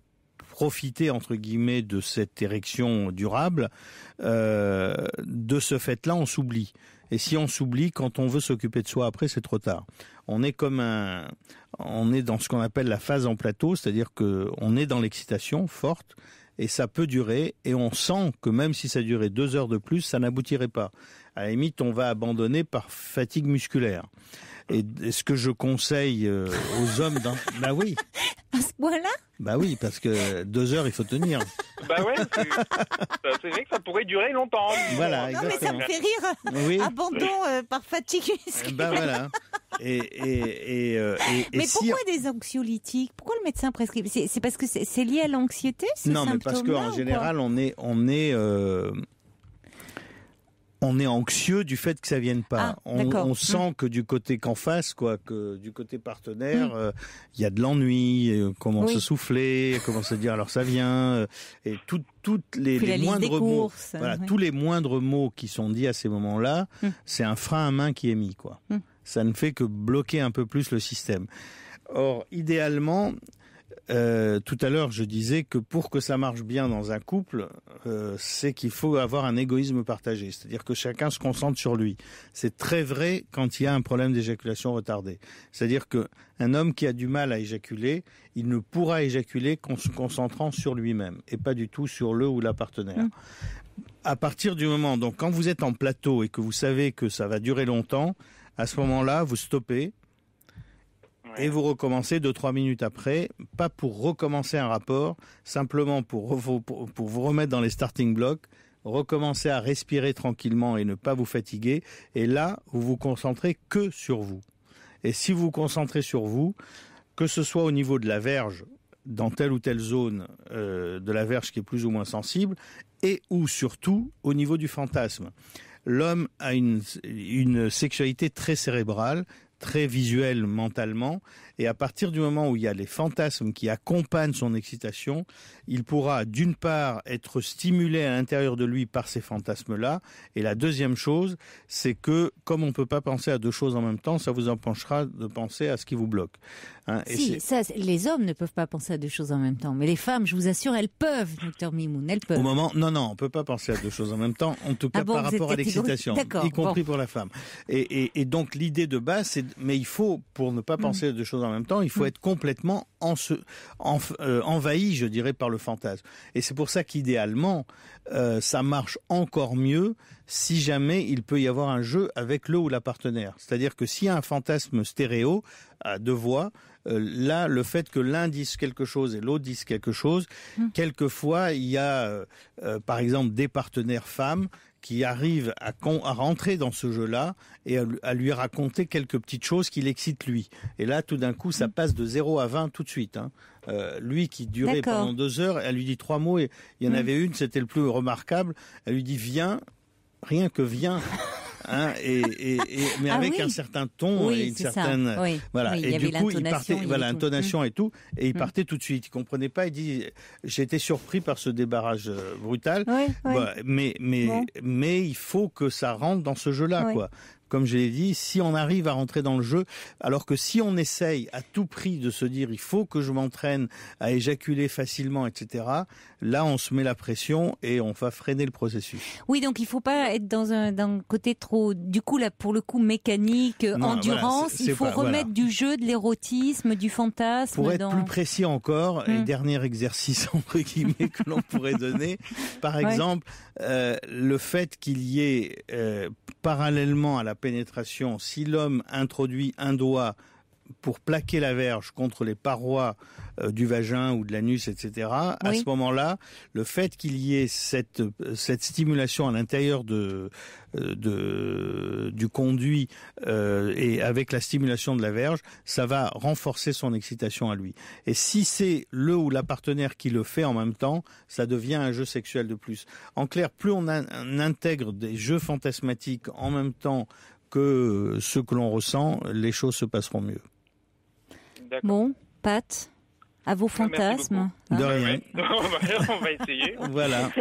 profiter, entre guillemets, de cette érection durable, de ce fait-là, on s'oublie. Et si on s'oublie, quand on veut s'occuper de soi après, c'est trop tard. On est dans ce qu'on appelle la phase en plateau, c'est-à-dire qu'on est dans l'excitation forte, et ça peut durer, et on sent que même si ça durait 2 heures de plus, ça n'aboutirait pas. À la limite, on va abandonner par fatigue musculaire. Et ce que je conseille aux hommes... Bah oui. À ce point-là ? Bah oui, parce que 2 heures, il faut tenir. Bah ouais, c'est vrai que ça pourrait durer longtemps. Voilà, non, exactement. mais ça me fait rire. Oui. Abandon par fatigue musculaire. Bah voilà. Mais pourquoi des anxiolytiques ? Pourquoi le médecin prescrit ? C'est parce que c'est lié à l'anxiété, ce symptôme-là ? Non, mais parce qu'en général, on est anxieux du fait que ça vienne pas. On sent que du côté qu'en face, que du côté partenaire, il y a de l'ennui, commence à souffler, commence à dire alors ça vient, et toutes les moindres mots, tous les moindres mots qui sont dits à ces moments-là, c'est un frein à main qui est mis, quoi. Ça ne fait que bloquer un peu plus le système. Or, idéalement, tout à l'heure, je disais que pour que ça marche bien dans un couple, c'est qu'il faut avoir un égoïsme partagé. C'est-à-dire que chacun se concentre sur lui. C'est très vrai quand il y a un problème d'éjaculation retardée. C'est-à-dire qu'un homme qui a du mal à éjaculer, il ne pourra éjaculer qu'en se concentrant sur lui-même et pas du tout sur le ou la partenaire. À partir du moment, donc quand vous êtes en plateau et que vous savez que ça va durer longtemps, à ce moment-là, vous stoppez. Et vous recommencez 2-3 minutes après, pas pour recommencer un rapport, simplement pour vous remettre dans les starting blocks, recommencer à respirer tranquillement et ne pas vous fatiguer. Et là, vous vous concentrez que sur vous. Et si vous vous concentrez sur vous, que ce soit au niveau de la verge, dans telle ou telle zone de la verge qui est plus ou moins sensible, et ou surtout au niveau du fantasme. L'homme a une sexualité très cérébrale, très visuel mentalement, et à partir du moment où il y a les fantasmes qui accompagnent son excitation, il pourra d'une part être stimulé à l'intérieur de lui par ces fantasmes-là, et la deuxième chose, c'est que comme on ne peut pas penser à deux choses en même temps, ça vous empêchera de penser à ce qui vous bloque. Les hommes ne peuvent pas penser à deux choses en même temps, mais les femmes, je vous assure, elles peuvent, docteur Mimoun, elles peuvent. Au moment, non, on ne peut pas penser à deux choses en même temps, en tout cas par rapport à l'excitation, y compris pour la femme. Et donc l'idée de base, c'est, mais il faut, pour ne pas penser à deux choses en même temps, il faut être complètement envahi, je dirais, par le fantasme. Et c'est pour ça qu'idéalement, ça marche encore mieux si jamais il peut y avoir un jeu avec le ou la partenaire. C'est-à-dire que s'il y a un fantasme stéréo à deux voix, là, le fait que l'un dise quelque chose et l'autre dise quelque chose, quelquefois, il y a, par exemple, des partenaires femmes qui arrivent à rentrer dans ce jeu-là et à lui raconter quelques petites choses qui l'excitent lui. Et là, tout d'un coup, ça passe de 0 à 20 tout de suite. Lui qui durait pendant 2 heures, elle lui dit 3 mots et il y en avait une, c'était le plus remarquable. Elle lui dit « viens », rien que « viens ». Mais avec un certain ton et une certaine voilà. Et du coup il partait intonation et tout, et il partait tout de suite. Il comprenait pas. Il dit j'ai été surpris par ce débarrage brutal. Mais il faut que ça rentre dans ce jeu-là, quoi. Comme je l'ai dit, si on arrive à rentrer dans le jeu, alors que si on essaye à tout prix de se dire il faut que je m'entraîne à éjaculer facilement, etc., là on se met la pression et on va freiner le processus. Oui, donc il ne faut pas être dans un côté trop, du coup là pour le coup mécanique, endurance, il faut remettre du jeu, de l'érotisme, du fantasme. Pour être plus précis encore, et dernier exercice entre guillemets que l'on pourrait donner, par exemple, le fait qu'il y ait parallèlement à la pénétration, si l'homme introduit un doigt pour plaquer la verge contre les parois du vagin ou de l'anus, etc., à ce moment-là, le fait qu'il y ait cette stimulation à l'intérieur du conduit et avec la stimulation de la verge, ça va renforcer son excitation à lui. Et si c'est le ou la partenaire qui le fait en même temps, ça devient un jeu sexuel de plus. En clair, plus on intègre des jeux fantasmatiques en même temps que ce que l'on ressent, les choses se passeront mieux. Bon, Pat, à vos fantasmes. De rien. On va essayer. Voilà.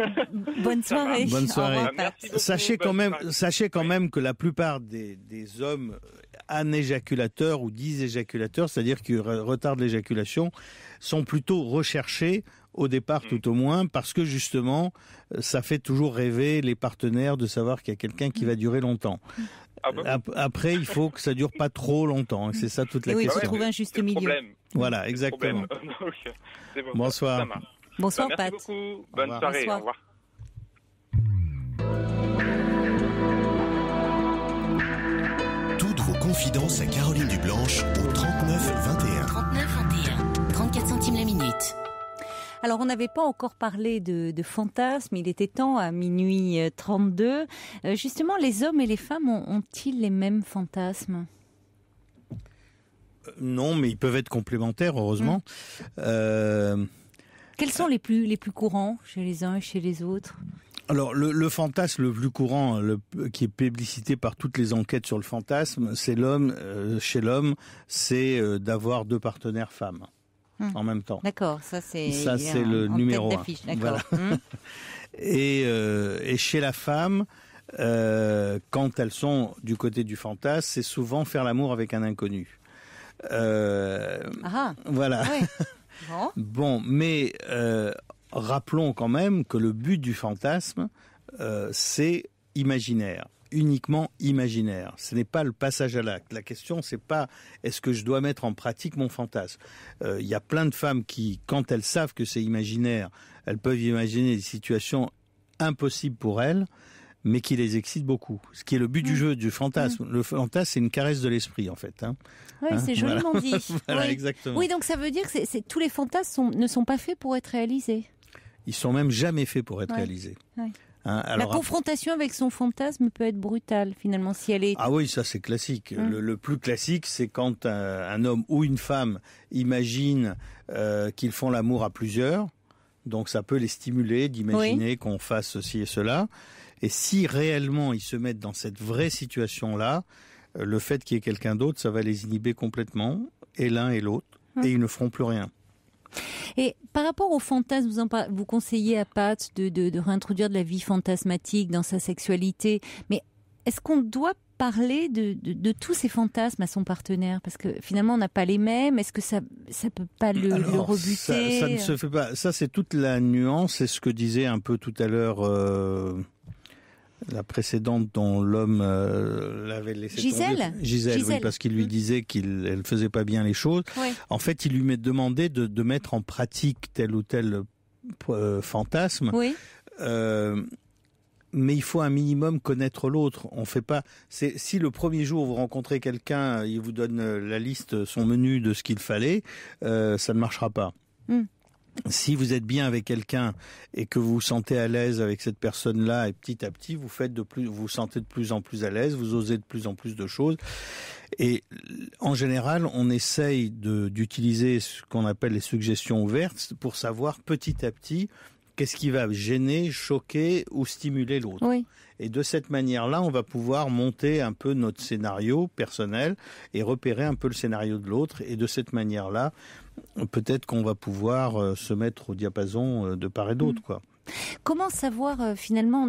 Bonne soirée. Bonne soirée. Sachez quand même que la plupart des hommes anéjaculateurs ou dyséjaculateurs, c'est-à-dire qui retardent l'éjaculation, sont plutôt recherchés au départ tout au moins, parce que justement, ça fait toujours rêver les partenaires de savoir qu'il y a quelqu'un qui va durer longtemps. Après, il faut que ça dure pas trop longtemps. C'est ça toute la question. Il faut trouver un juste milieu. Voilà, exactement. Bon. Bonsoir. Bonsoir, Merci Pat. beaucoup. Bonne soirée. Bonsoir. Au revoir. Toutes vos confidences à Caroline Dublanche au 39 21. 39 21. 34 centimes la minute. Alors, on n'avait pas encore parlé de fantasmes, il était temps à minuit 32. Justement, les hommes et les femmes ont-ils les mêmes fantasmes ? Non, mais ils peuvent être complémentaires, heureusement. Quels sont les plus courants chez les uns et chez les autres ? Alors, le fantasme le plus courant, qui est publicité par toutes les enquêtes sur le fantasme, c'est chez l'homme, c'est d'avoir 2 partenaires femmes. En même temps. D'accord, ça c'est le numéro 1. D'accord. Voilà. Et chez la femme, quand elles sont du côté du fantasme, c'est souvent faire l'amour avec un inconnu. Voilà. Ouais. Bon, mais rappelons quand même que le but du fantasme, c'est imaginaire. Uniquement imaginaire. Ce n'est pas le passage à l'acte. La question, c'est pas est-ce que je dois mettre en pratique mon fantasme. Il y a plein de femmes qui, quand elles savent que c'est imaginaire, elles peuvent imaginer des situations impossibles pour elles, mais qui les excitent beaucoup. Ce qui est le but du jeu, du fantasme. Le fantasme, c'est une caresse de l'esprit, en fait. Oui, c'est joliment dit. Voilà, exactement. Oui, donc ça veut dire que tous les fantasmes ne sont pas faits pour être réalisés. Ils sont même jamais faits pour être réalisés. Oui. Alors, la confrontation avec son fantasme peut être brutale, finalement, si elle est... Ah oui, ça c'est classique. Le plus classique, c'est quand un homme ou une femme imagine qu'ils font l'amour à plusieurs. Donc ça peut les stimuler d'imaginer qu'on fasse ceci et cela. Et si réellement ils se mettent dans cette vraie situation-là, le fait qu'il y ait quelqu'un d'autre, ça va les inhiber complètement, et l'un et l'autre, et ils ne feront plus rien. Et par rapport au fantasme, vous conseillez à Pat de réintroduire de la vie fantasmatique dans sa sexualité. Mais est-ce qu'on doit parler de tous ces fantasmes à son partenaire ? Parce que finalement, on n'a pas les mêmes. Est-ce que ça peut pas le rebuter ? Ça ne se fait pas. Ça, c'est toute la nuance. C'est ce que disait un peu tout à l'heure la précédente dont l'homme l'avait laissé tomber. Gisèle, oui, parce qu'il lui disait qu'elle faisait pas bien les choses. Oui. En fait, il lui demandait de mettre en pratique tel ou tel fantasme. Oui. Mais il faut un minimum connaître l'autre. On fait pas. Si le premier jour vous rencontrez quelqu'un, il vous donne la liste, son menu de ce qu'il fallait, ça ne marchera pas. Si vous êtes bien avec quelqu'un et que vous vous sentez à l'aise avec cette personne-là, et petit à petit vous vous sentez de plus en plus à l'aise, vous osez de plus en plus de choses. Et en général, on essaye d'utiliser ce qu'on appelle les suggestions ouvertes pour savoir petit à petit qu'est-ce qui va gêner, choquer ou stimuler l'autre. Oui. Et de cette manière-là, on va pouvoir monter un peu notre scénario personnel et repérer un peu le scénario de l'autre. Et de cette manière-là, peut-être qu'on va pouvoir se mettre au diapason de part et d'autre, quoi. Comment savoir finalement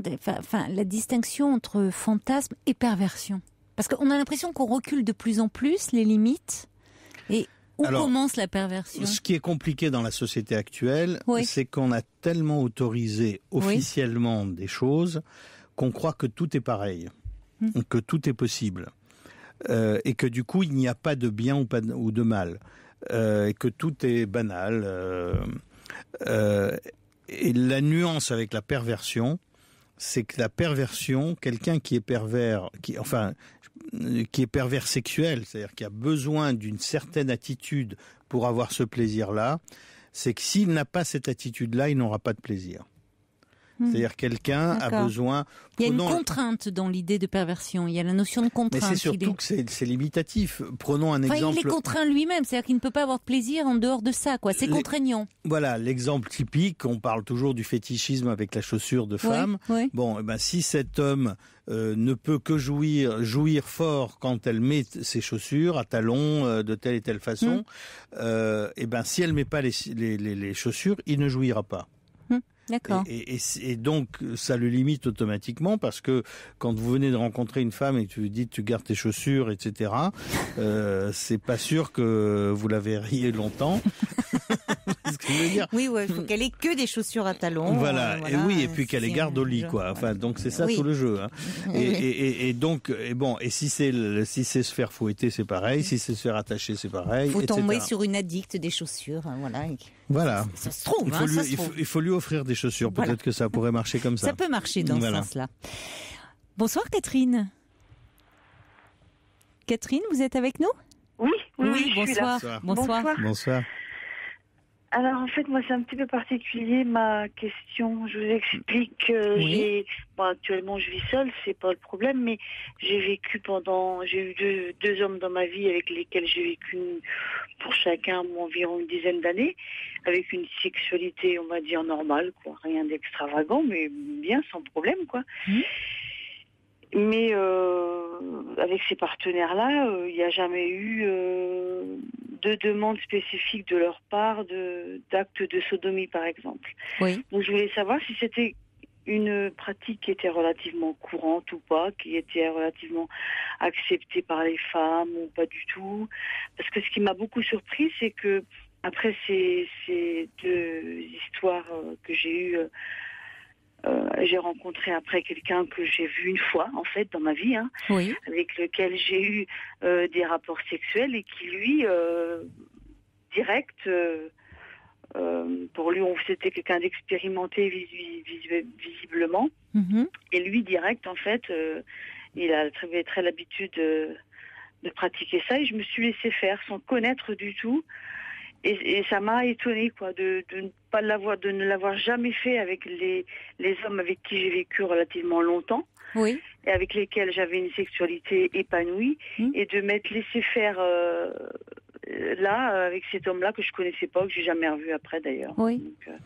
la distinction entre fantasme et perversion ? Parce qu'on a l'impression qu'on recule de plus en plus les limites. Et où commence la perversion ? Ce qui est compliqué dans la société actuelle, c'est qu'on a tellement autorisé officiellement des choses qu'on croit que tout est pareil, que tout est possible, et que du coup il n'y a pas de bien ou de mal, et que tout est banal. Et la nuance avec la perversion, c'est que la perversion, quelqu'un qui est pervers, est pervers sexuel, c'est-à-dire qui a besoin d'une certaine attitude pour avoir ce plaisir-là, c'est que s'il n'a pas cette attitude-là, il n'aura pas de plaisir. C'est-à-dire quelqu'un a besoin... Il y a une contrainte dans l'idée de perversion, il y a la notion de contrainte. Mais c'est surtout que c'est limitatif. Prenons un exemple... Il est contraint lui-même, c'est-à-dire qu'il ne peut pas avoir de plaisir en dehors de ça, quoi. C'est contraignant. Voilà, l'exemple typique, on parle toujours du fétichisme avec la chaussure de femme. Oui. Bon, si cet homme ne peut que jouir fort quand elle met ses chaussures à talons de telle et telle façon, si elle ne met pas les chaussures, il ne jouira pas. D'accord. Et donc, ça le limite automatiquement parce que quand vous venez de rencontrer une femme et que tu lui dis tu gardes tes chaussures, etc., c'est pas sûr que vous la verriez longtemps. Ce que je veux dire. Oui, il faut qu'elle ait que des chaussures à talons. Voilà. Et puis qu'elle les garde au lit, quoi. Enfin, donc c'est ça tout le jeu. Hein. Et si c'est se faire fouetter, c'est pareil. Si c'est se faire attacher, c'est pareil. Faut tomber sur une addicte des chaussures, Voilà. Ça se trouve, il faut lui offrir des chaussures. Peut-être que ça pourrait marcher comme ça. Ça peut marcher dans ce sens-là. Bonsoir Catherine. Catherine, vous êtes avec nous ? Oui, bonsoir. Je suis là. Bonsoir. Alors en fait, moi c'est un petit peu particulier ma question. Je vous explique. Actuellement je vis seule, c'est pas le problème, mais j'ai eu deux hommes dans ma vie avec lesquels j'ai vécu pour chacun environ une dizaine d'années, avec une sexualité, on va dire normale, quoi, rien d'extravagant, mais bien sans problème, quoi. Mais avec ces partenaires-là, il n'y a jamais eu de demande spécifique de leur part d'actes de sodomie, par exemple. Oui. Donc je voulais savoir si c'était une pratique qui était relativement courante ou pas, qui était relativement acceptée par les femmes ou pas du tout. Parce que ce qui m'a beaucoup surpris, c'est que après ces deux histoires que j'ai eues, j'ai rencontré après quelqu'un que j'ai vu une fois, en fait, dans ma vie, avec lequel j'ai eu des rapports sexuels et qui, lui, direct, pour lui, c'était quelqu'un d'expérimenté visiblement. Et lui, direct, en fait, il a très l'habitude de pratiquer ça et je me suis laissée faire sans connaître du tout. Et ça m'a étonnée, quoi, de ne l'avoir jamais fait avec les hommes avec qui j'ai vécu relativement longtemps, et avec lesquels j'avais une sexualité épanouie, et de m'être laissé faire là avec cet homme-là que je connaissais pas, que j'ai jamais revu après d'ailleurs. Oui. Donc,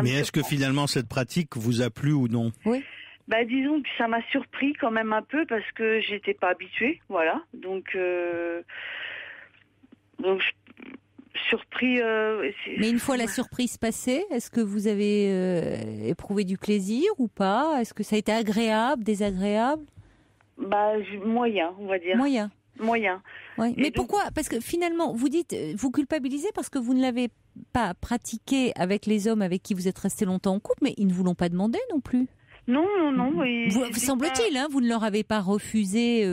mais est-ce que finalement cette pratique vous a plu ou non ? Oui. Disons que ça m'a surpris quand même un peu parce que j'étais pas habituée, voilà. Donc surpris. Mais une fois la surprise passée, est-ce que vous avez éprouvé du plaisir ou pas ? Est-ce que ça a été agréable, désagréable ? Moyen, on va dire. Moyen. Oui. Mais pourquoi ? Parce que finalement, vous dites, vous culpabilisez parce que vous ne l'avez pas pratiqué avec les hommes avec qui vous êtes resté longtemps en couple, mais ils ne vous l'ont pas demandé non plus. Non. Semble-t-il, vous ne leur avez pas refusé,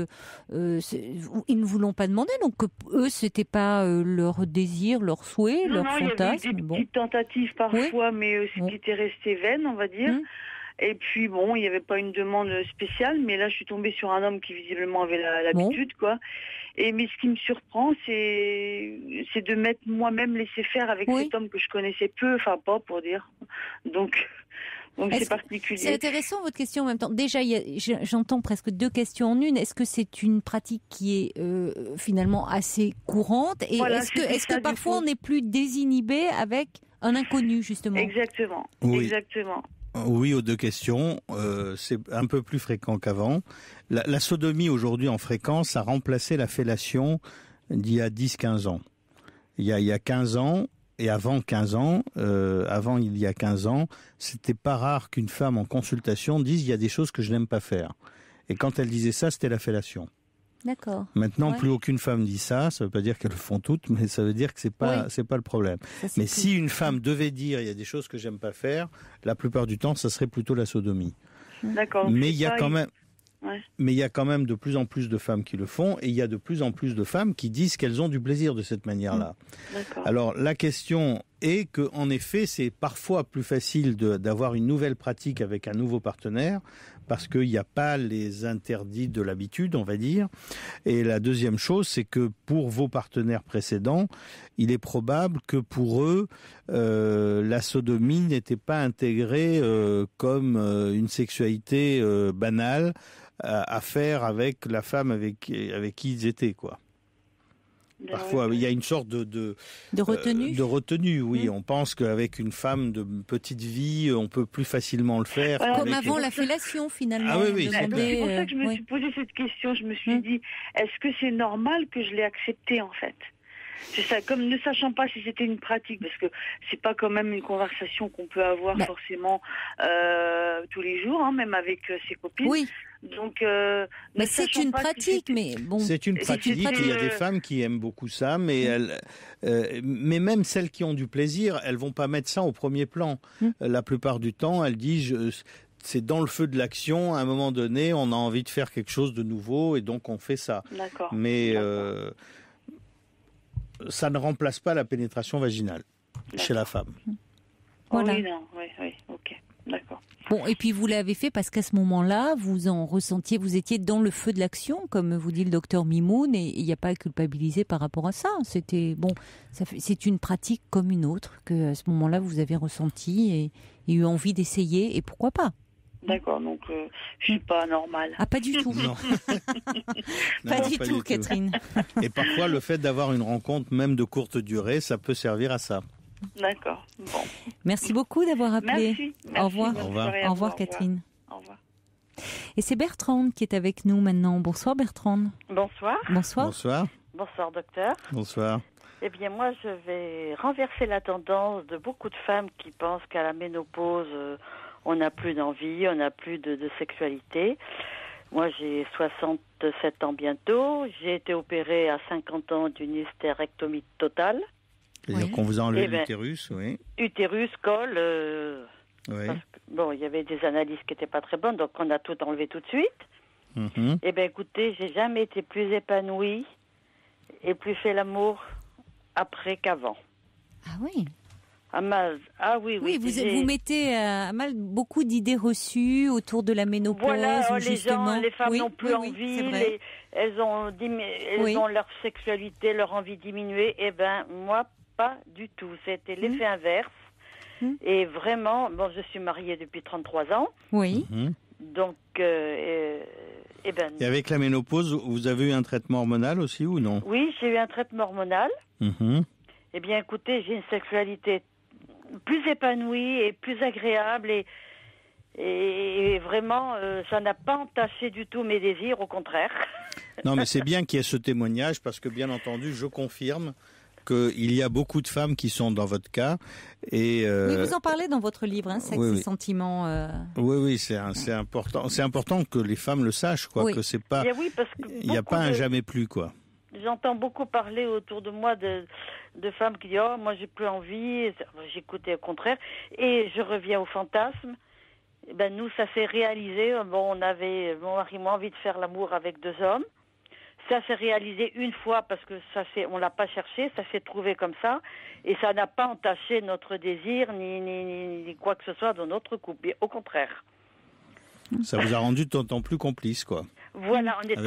ils ne vous l'ont pas demandé, donc eux, c'était pas leur désir, leur souhait, leur fantasme. Il y avait des petites tentatives parfois, mais qui étaient restées vaines, on va dire. Et puis il n'y avait pas une demande spéciale, mais là je suis tombée sur un homme qui visiblement avait l'habitude, quoi. Mais ce qui me surprend, c'est de m'être moi-même laissé faire avec cet homme que je connaissais peu, enfin pas pour dire. Donc c'est particulier. C'est intéressant votre question en même temps. Déjà, j'entends presque deux questions en une. Est-ce que c'est une pratique qui est finalement assez courante ? Et est-ce que parfois on est plus désinhibé avec un inconnu, justement ? Exactement. Oui. Exactement. Oui, aux deux questions. C'est un peu plus fréquent qu'avant. La sodomie aujourd'hui en fréquence a remplacé la fellation d'il y a 10-15 ans. Il y a 15 ans et avant 15 ans, il y a 15 ans, c'était pas rare qu'une femme en consultation dise « il y a des choses que je n'aime pas faire ». Et quand elle disait ça, c'était la fellation. D'accord. Maintenant, plus aucune femme dit ça. Ça ne veut pas dire qu'elles le font toutes, mais ça veut dire que c'est pas le problème. Mais si une femme devait dire il y a des choses que j'aime pas faire, la plupart du temps, ça serait plutôt la sodomie. D'accord. Mais il y a quand même de plus en plus de femmes qui le font, et il y a de plus en plus de femmes qui disent qu'elles ont du plaisir de cette manière-là. D'accord. Alors la question et que, en effet, c'est parfois plus facile d'avoir une nouvelle pratique avec un nouveau partenaire parce qu'il n'y a pas les interdits de l'habitude, on va dire. Et la deuxième chose, c'est que pour vos partenaires précédents, il est probable que pour eux, la sodomie n'était pas intégrée comme une sexualité banale à faire avec la femme avec qui ils étaient, quoi. Parfois, il y a une sorte de retenue. De retenue, oui. On pense qu'avec une femme de petite vie, on peut plus facilement le faire. Comme avant la fellation, finalement. Ah oui. C'est pour ça que je me suis posé cette question. Je me suis dit, est-ce que c'est normal que je l'ai accepté, en fait ? C'est ça, comme ne sachant pas si c'était une pratique, parce que c'est pas quand même une conversation qu'on peut avoir forcément tous les jours, même avec ses copines. Oui. Donc, mais c'est une pratique, mais bon. C'est une pratique. Il y a des femmes qui aiment beaucoup ça, mais mais même celles qui ont du plaisir, elles vont pas mettre ça au premier plan. La plupart du temps, elles disent. C'est dans le feu de l'action, à un moment donné, on a envie de faire quelque chose de nouveau et donc on fait ça. D'accord. Mais ça ne remplace pas la pénétration vaginale chez la femme. Voilà. Oui, ok, d'accord. Bon, et puis vous l'avez fait parce qu'à ce moment-là, vous en ressentiez, vous étiez dans le feu de l'action, comme vous dit le docteur Mimoun, et il n'y a pas à culpabiliser par rapport à ça. C'était bon, c'est une pratique comme une autre que à ce moment-là vous avez ressenti et eu envie d'essayer, et pourquoi pas. D'accord, donc je suis pas normale. Ah, pas du tout. Non. Pas du tout, Catherine. Et parfois, le fait d'avoir une rencontre, même de courte durée, ça peut servir à ça. D'accord. Bon. Merci beaucoup d'avoir appelé. Merci. Au revoir. Au revoir. Au revoir, Catherine. Au revoir. Et c'est Bertrande qui est avec nous maintenant. Bonsoir, Bertrande. Bonsoir. Bonsoir. Bonsoir. Bonsoir, docteur. Bonsoir. Eh bien, moi, je vais renverser la tendance de beaucoup de femmes qui pensent qu'à la ménopause, on n'a plus d'envie, on n'a plus de sexualité. Moi, j'ai 67 ans bientôt. J'ai été opérée à 50 ans d'une hystérectomie totale. C'est-à-dire qu'on vous a enlevé l'utérus, oui. Utérus, col. Oui. Bon, il y avait des analyses qui n'étaient pas très bonnes, donc on a tout enlevé tout de suite. Eh bien, écoutez, j'ai jamais été plus épanouie et plus fait l'amour après qu'avant. Ah oui. Ah oui. Oui, vous mettez à mal beaucoup d'idées reçues autour de la ménopause. Voilà, justement. les femmes n'ont plus envie, elles ont leur sexualité, leur envie diminuée. Eh ben, moi, pas du tout. C'était l'effet inverse. Et vraiment, bon, je suis mariée depuis 33 ans. Oui. Donc, Et avec la ménopause, vous avez eu un traitement hormonal aussi ou non ? Oui, j'ai eu un traitement hormonal. Eh bien, écoutez, j'ai une sexualité plus épanouie et plus agréable et vraiment, ça n'a pas entaché du tout mes désirs, au contraire. Non, mais c'est bien qu'il y ait ce témoignage parce que, bien entendu, je confirme qu'il y a beaucoup de femmes qui sont dans votre cas. Et, oui, vous en parlez dans votre livre, Sexe et sentiments. Oui, c'est important. C'est important que les femmes le sachent, quoi. Que c'est pas. Il n'y a pas un jamais plus, quoi. J'entends beaucoup parler autour de moi de femmes qui disent « Oh, moi, j'ai plus envie. » J'écoutais au contraire. Et je reviens au fantasme. Ben, nous, ça s'est réalisé. Bon, mon mari et moi, envie de faire l'amour avec 2 hommes. Ça s'est réalisé une fois parce que on l'a pas cherché, ça s'est trouvé comme ça. Et ça n'a pas entaché notre désir ni quoi que ce soit dans notre couple. Au contraire. Ça vous a rendu d'autant plus complice, quoi. Voilà, on est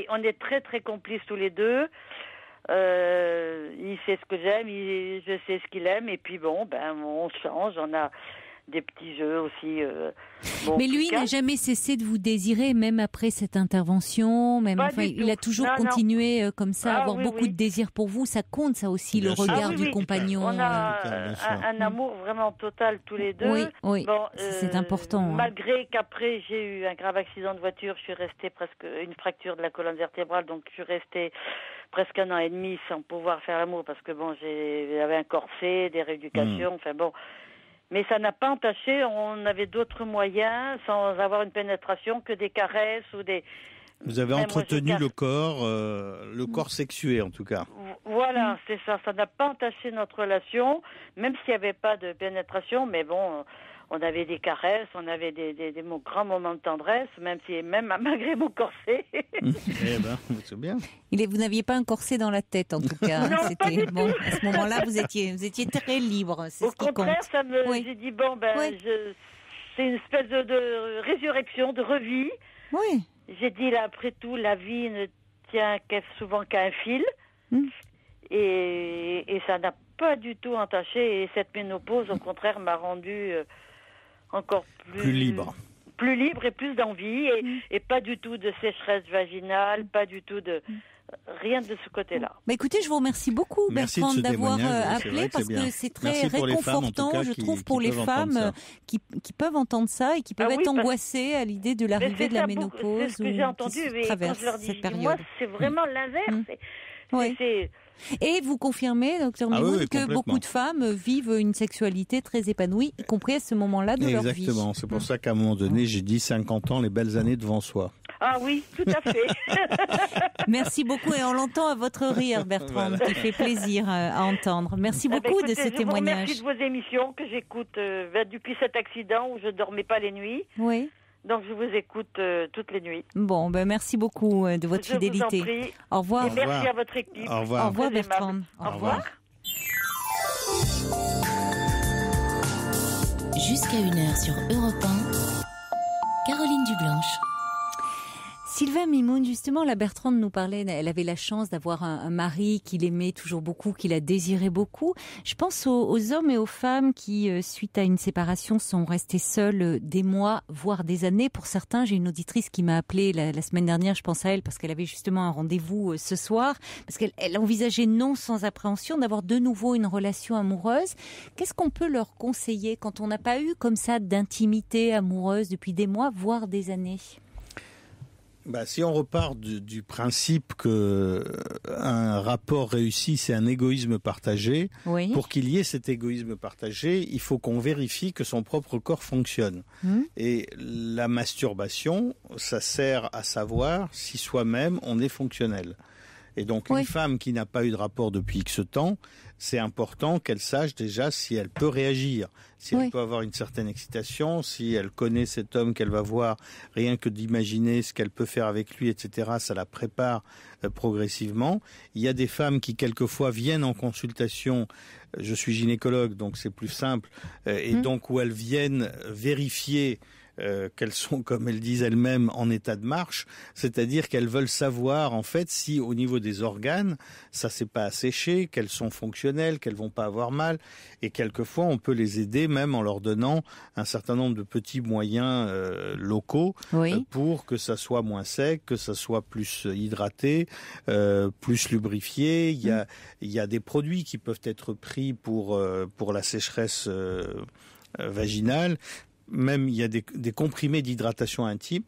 on est très très complices tous les deux. Il sait ce que j'aime, je sais ce qu'il aime, et puis bon, on change, on a des petits jeux aussi. Mais lui n'a jamais cessé de vous désirer, même après cette intervention. Il a toujours continué comme ça, à avoir beaucoup de désir pour vous. Ça compte, ça aussi, le regard du compagnon. On a un amour vraiment total tous les deux. Oui, c'est important. Malgré qu'après j'ai eu un grave accident de voiture, je suis restée presque une fracture de la colonne vertébrale, donc je suis restée presque 1 an et demi sans pouvoir faire l'amour parce que j'avais un corset, des rééducations, Mais ça n'a pas entaché, on avait d'autres moyens sans avoir une pénétration que des caresses ou des... Vous avez entretenu le corps sexué en tout cas. Voilà, c'est ça. Ça n'a pas entaché notre relation, même s'il n'y avait pas de pénétration, mais bon, on avait des caresses, on avait des grands moments de tendresse, même malgré mon corset. Eh ben, c'est bien. Vous n'aviez pas un corset dans la tête, en tout cas. Non, c'était pas du bon. tout. À ce moment-là, vous étiez très libre. C'est Au ce qui compte. contraire, j'ai dit c'est une espèce de résurrection, de revie. Oui. J'ai dit là, après tout, la vie ne tient souvent qu'à un fil, et ça n'a pas du tout entaché. Et cette ménopause, au contraire, m'a rendue encore plus libre. Plus libre et plus d'envie, et pas du tout de sécheresse vaginale, pas du tout de... Rien de ce côté-là. Bah écoutez, je vous remercie beaucoup, Bertrand, d'avoir appelé, parce que c'est très réconfortant, je trouve, pour les femmes qui peuvent entendre ça et qui peuvent être angoissées à l'idée de l'arrivée de la ménopause. C'est ce que j'ai entendu, et quand je leur dis, moi, c'est vraiment l'inverse. Et vous confirmez, Dr Mimoun, que beaucoup de femmes vivent une sexualité très épanouie, y compris à ce moment-là de leur vie. Exactement, c'est pour ça qu'à un moment donné, j'ai dit 50 ans, les belles années devant soi. Ah oui, tout à fait. Merci beaucoup, et on l'entend à votre rire, Bertrand, qui fait plaisir à entendre. Merci beaucoup de ce témoignage. Merci de vos émissions que j'écoute depuis cet accident où je ne dormais pas les nuits. Oui. Donc je vous écoute toutes les nuits. Bon, merci beaucoup de votre fidélité. Vous en prie. Au revoir. Et merci à votre équipe. Au revoir. Au revoir, Bertrand. Au revoir. Jusqu'à 1h sur Europe 1, Caroline Dublanche. Sylvain Mimoun, justement, la Bertrande nous parlait, elle avait la chance d'avoir un mari qu'il aimait toujours beaucoup, qu'il a désiré beaucoup. Je pense aux hommes et aux femmes qui, suite à une séparation, sont restés seuls des mois, voire des années. Pour certains, j'ai une auditrice qui m'a appelée la semaine dernière, je pense à elle, parce qu'elle avait justement un rendez-vous ce soir, parce qu'elle envisageait non sans appréhension d'avoir de nouveau une relation amoureuse. Qu'est-ce qu'on peut leur conseiller quand on n'a pas eu comme ça d'intimité amoureuse depuis des mois, voire des années ? Si on repart du principe que un rapport réussi, c'est un égoïsme partagé, pour qu'il y ait cet égoïsme partagé, il faut qu'on vérifie que son propre corps fonctionne. Et la masturbation, ça sert à savoir si soi-même on est fonctionnel. Et donc une femme qui n'a pas eu de rapport depuis X temps, c'est important qu'elle sache déjà si elle peut réagir, si elle peut avoir une certaine excitation, si elle connaît cet homme qu'elle va voir, rien que d'imaginer ce qu'elle peut faire avec lui, etc., ça la prépare progressivement. Il y a des femmes qui quelquefois viennent en consultation, je suis gynécologue donc c'est plus simple, et donc où elles viennent vérifier qu'elles sont, comme elles disent elles-mêmes, en état de marche, c'est-à-dire qu'elles veulent savoir en fait si au niveau des organes ça s'est pas asséché, qu'elles sont fonctionnelles, qu'elles vont pas avoir mal, et quelquefois on peut les aider même en leur donnant un certain nombre de petits moyens locaux pour que ça soit moins sec, que ça soit plus hydraté, plus lubrifié. Il y a des produits qui peuvent être pris pour la sécheresse vaginale. Même il y a des comprimés d'hydratation intime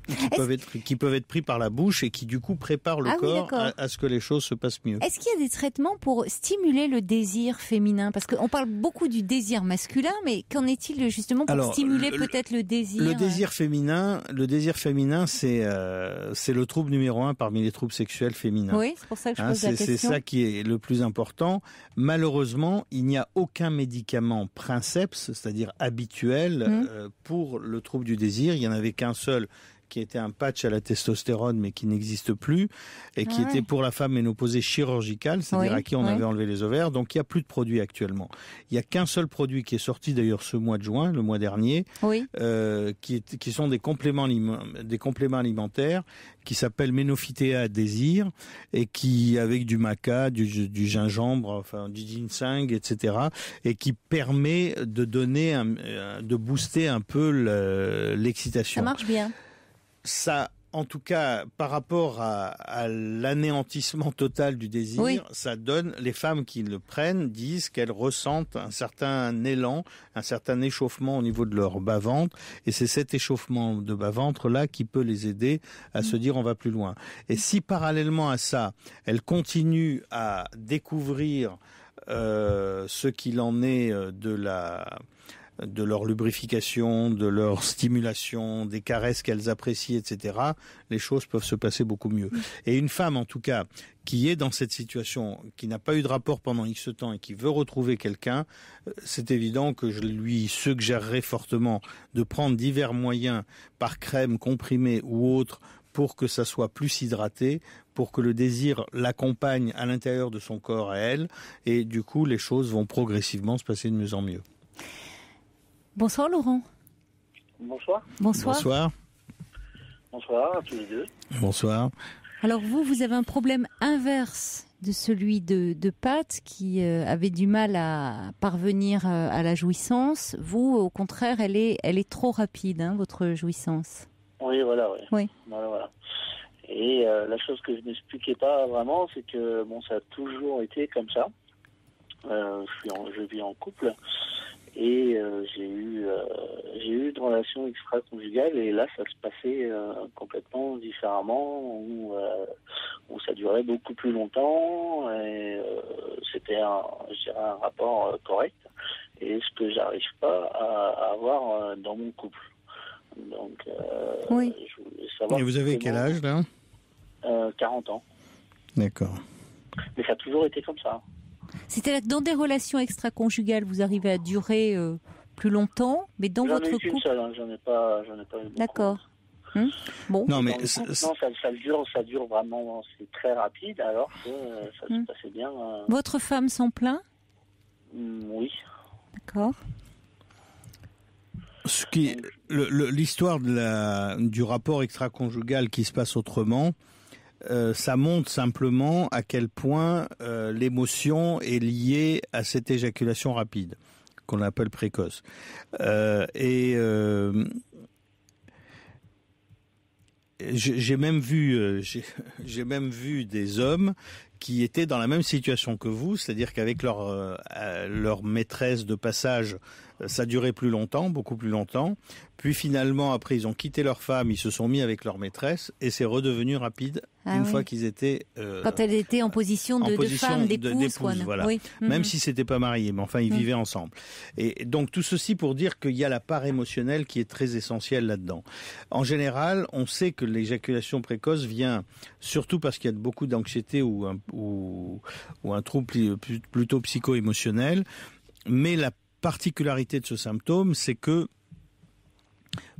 qui peuvent être pris par la bouche et qui du coup préparent le corps à ce que les choses se passent mieux. Est-ce qu'il y a des traitements pour stimuler le désir féminin ? Parce qu'on parle beaucoup du désir masculin, mais qu'en est-il justement pour stimuler peut-être le désir ? Le désir féminin, c'est le trouble numéro 1 parmi les troubles sexuels féminins. Oui, c'est pour ça que je pose la question. C'est ça qui est le plus important. Malheureusement, il n'y a aucun médicament princeps, c'est-à-dire habituel, pour le trouble du désir. Il n'y en avait qu'un seul, qui était un patch à la testostérone mais qui n'existe plus et qui était pour la femme ménopausée chirurgicale, c'est-à-dire à qui on avait enlevé les ovaires. Donc il n'y a plus de produits actuellement. Il n'y a qu'un seul produit qui est sorti d'ailleurs ce mois de juin, le mois dernier, qui sont des compléments alimentaires qui s'appelle Ménophytéa Désir et qui, avec du maca, du gingembre, enfin du ginseng, etc., et qui permet de donner, de booster un peu l'excitation. Ça marche bien. Ça, en tout cas, par rapport à l'anéantissement total du désir, ça donne, les femmes qui le prennent disent qu'elles ressentent un certain élan, un certain échauffement au niveau de leur bas-ventre, et c'est cet échauffement de bas-ventre-là qui peut les aider à se dire on va plus loin. Et si parallèlement à ça, elles continuent à découvrir ce qu'il en est de de leur lubrification, de leur stimulation, des caresses qu'elles apprécient, etc., les choses peuvent se passer beaucoup mieux. Et une femme, en tout cas, qui est dans cette situation, qui n'a pas eu de rapport pendant X temps et qui veut retrouver quelqu'un, c'est évident que je lui suggérerais fortement de prendre divers moyens par crème, comprimée ou autre pour que ça soit plus hydraté, pour que le désir l'accompagne à l'intérieur de son corps à elle, et du coup les choses vont progressivement se passer de mieux en mieux. Bonsoir Laurent. Bonsoir. Bonsoir. Bonsoir à tous les deux. Bonsoir. Alors vous avez un problème inverse de celui de Pat qui avait du mal à parvenir à la jouissance. Vous, au contraire, elle est trop rapide, hein, votre jouissance. Oui, voilà. Oui. Voilà. Et la chose que je n'expliquais pas vraiment, c'est que ça a toujours été comme ça. Je vis en couple et j'ai eu une relation extra-conjugale et là ça se passait complètement différemment où ça durait beaucoup plus longtemps et c'était un rapport correct et ce que j'arrive pas à avoir dans mon couple. Donc oui. Je voulais savoir. Et vous avez quel âge là? 40 ans. D'accord. Mais ça a toujours été comme ça. C'était dans des relations extra-conjugales, vous arrivez à durer plus longtemps, mais dans votre couple. J'en ai qu'une seule, j'en ai pas eu beaucoup. D'accord. Bon. Non, mais ça dure vraiment, c'est très rapide, alors que ça se passait bien. Votre femme s'en plaint? Oui. D'accord. L'histoire du rapport extra-conjugal qui se passe autrement, ça montre simplement à quel point l'émotion est liée à cette éjaculation rapide, qu'on appelle précoce. J'ai même vu des hommes qui étaient dans la même situation que vous, c'est-à-dire qu'avec leur maîtresse de passage, ça durait plus longtemps, beaucoup plus longtemps. Puis finalement, après, ils ont quitté leur femme, ils se sont mis avec leur maîtresse et c'est redevenu rapide fois qu'ils étaient... quand elle était en position de femme, d'épouse. Voilà. Oui. Même si c'était pas marié, mais enfin, ils vivaient ensemble. Et donc, tout ceci pour dire qu'il y a la part émotionnelle qui est très essentielle là-dedans. En général, on sait que l'éjaculation précoce vient surtout parce qu'il y a beaucoup d'anxiété ou un trouble plutôt psycho-émotionnel. Mais la particularité de ce symptôme, c'est que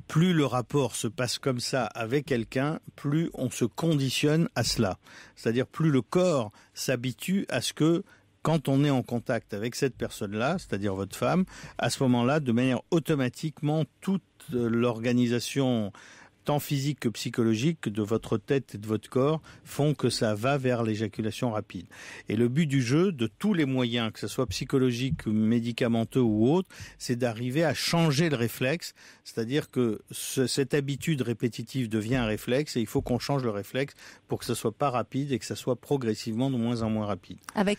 plus le rapport se passe comme ça avec quelqu'un, plus on se conditionne à cela. C'est-à-dire plus le corps s'habitue à ce que, quand on est en contact avec cette personne-là, c'est-à-dire votre femme, à ce moment-là, de manière automatiquement, toute l'organisation tant physique que psychologique de votre tête et de votre corps font que ça va vers l'éjaculation rapide. Et le but du jeu, de tous les moyens, que ce soit psychologique, médicamenteux ou autre, c'est d'arriver à changer le réflexe, c'est-à-dire que cette habitude répétitive devient un réflexe et il faut qu'on change le réflexe pour que ça soit pas rapide et que ça soit progressivement de moins en moins rapide.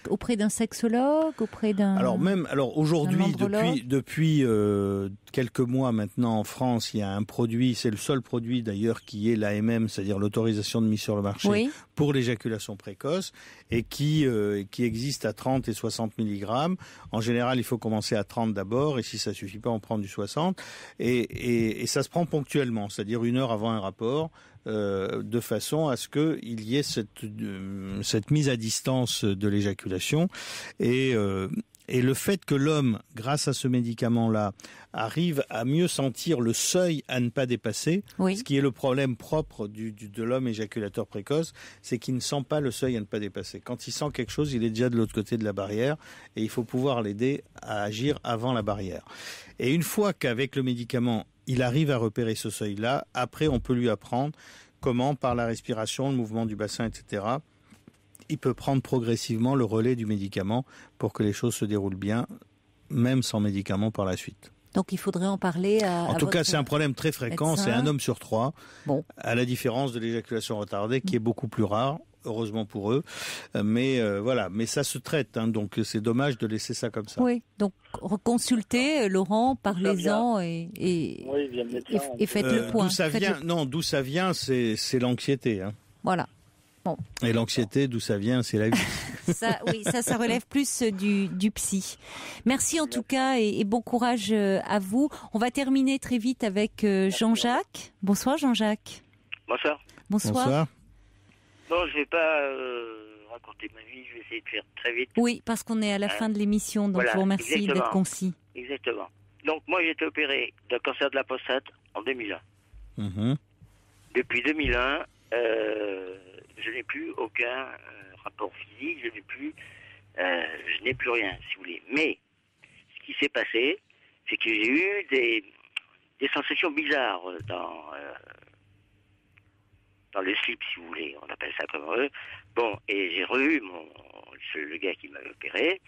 Auprès d'un sexologue, auprès d'un... Alors aujourd'hui, depuis quelques mois maintenant en France, il y a un produit, c'est le seul produit d'ailleurs qui est l'AMM, c'est-à-dire l'autorisation de mise sur le marché pour l'éjaculation précoce et qui existe à 30 et 60 mg. En général, il faut commencer à 30 d'abord et si ça suffit pas, on prend du 60 et ça se prend ponctuellement, c'est-à-dire 1 heure avant un rapport. De façon à ce qu'il y ait cette mise à distance de l'éjaculation et le fait que l'homme, grâce à ce médicament-là, arrive à mieux sentir le seuil à ne pas dépasser, ce qui est le problème propre de l'homme éjaculateur précoce, c'est qu'il ne sent pas le seuil à ne pas dépasser. Quand il sent quelque chose, il est déjà de l'autre côté de la barrière et il faut pouvoir l'aider à agir avant la barrière. Et une fois qu'avec le médicament, il arrive à repérer ce seuil-là, après on peut lui apprendre comment, par la respiration, le mouvement du bassin, etc., il peut prendre progressivement le relais du médicament pour que les choses se déroulent bien, même sans médicament par la suite. Donc il faudrait en parler En tout cas, c'est un problème très fréquent, médecin. C'est 1 homme sur 3, à la différence de l'éjaculation retardée qui est beaucoup plus rare, heureusement pour eux. Mais voilà, mais ça se traite, donc c'est dommage de laisser ça comme ça. Oui, donc consultez Laurent, parlez-en et faites le point. D'où ça vient, c'est l'anxiété. Voilà. Bon. Et l'anxiété, d'où ça vient, c'est la vie. Ça relève plus du psy. Merci en tout cas et bon courage à vous. On va terminer très vite avec Jean-Jacques. Bonsoir Jean-Jacques. Bonsoir. Bonsoir. Non, je vais pas raconter ma vie, je vais essayer de faire très vite. Oui, parce qu'on est à la fin de l'émission, donc voilà, je vous remercie exactement. d'être concis. Exactement. Donc moi j'ai été opéré d'un cancer de la prostate en 2001. Depuis 2001, je n'ai plus aucun rapport physique, je n'ai plus rien, si vous voulez. Mais ce qui s'est passé, c'est que j'ai eu des sensations bizarres dans le slip, si vous voulez, on appelle ça comme eux. Bon, et j'ai revu le gars qui m'avait opéré.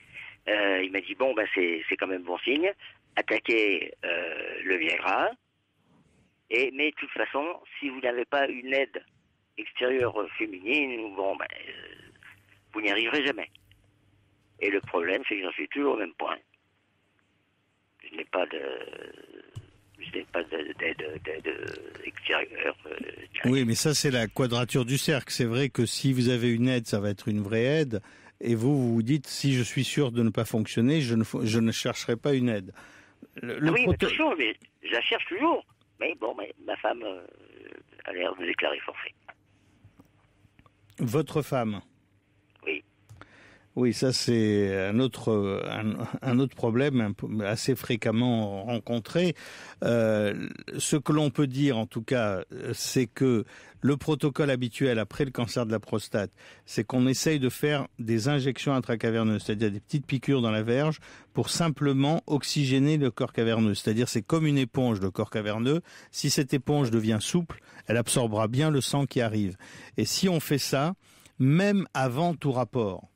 Il m'a dit bon, bah c'est quand même bon signe. Attaquez le Viagra. Mais de toute façon, si vous n'avez pas une aide extérieure féminine, bon, ben, vous n'y arriverez jamais. Et le problème, c'est que j'en suis toujours au même point. Je n'ai pas d'aide extérieure. Oui, mais ça, c'est la quadrature du cercle. C'est vrai que si vous avez une aide, ça va être une vraie aide. Et vous vous dites, si je suis sûr de ne pas fonctionner, je ne chercherai pas une aide. Oui, mais toujours, mais je la cherche toujours. Mais bon, ma femme a l'air de déclarer forfait. Votre femme? Oui. Oui, ça c'est un autre problème assez fréquemment rencontré. Ce que l'on peut dire en tout cas, c'est que le protocole habituel après le cancer de la prostate, c'est qu'on essaye de faire des injections intracaverneuses, c'est-à-dire des petites piqûres dans la verge pour simplement oxygéner le corps caverneux. C'est-à-dire c'est comme une éponge, le corps caverneux. Si cette éponge devient souple, elle absorbera bien le sang qui arrive. Et si on fait ça, même avant tout rapport,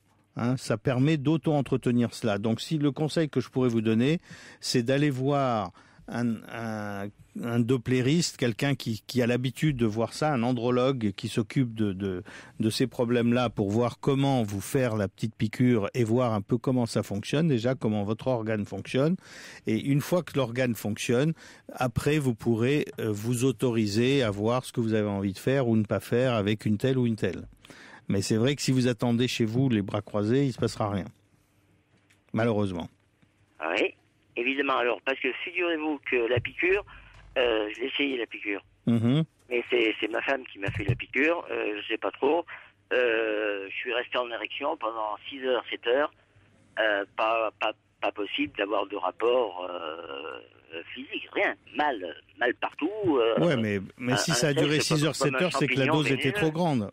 ça permet d'auto-entretenir cela. Donc si le conseil que je pourrais vous donner, c'est d'aller voir un doppleriste, quelqu'un qui a l'habitude de voir ça, un andrologue qui s'occupe de ces problèmes-là pour voir comment vous faire la petite piqûre et voir un peu comment ça fonctionne, déjà comment votre organe fonctionne. Et une fois que l'organe fonctionne, après vous pourrez vous autoriser à voir ce que vous avez envie de faire ou ne pas faire avec une telle ou une telle. Mais c'est vrai que si vous attendez chez vous les bras croisés, il ne se passera rien. Malheureusement. Oui, évidemment. Alors, parce que figurez-vous que la piqûre, je l'ai essayé la piqûre. Mais c'est ma femme qui m'a fait la piqûre, je ne sais pas trop. Je suis resté en érection pendant 6 heures, 7 heures. Pas possible d'avoir de rapport physique, rien. Mal partout. Ouais, mais si ça a duré 6 heures, 7 heures, c'est que la dose était trop grande.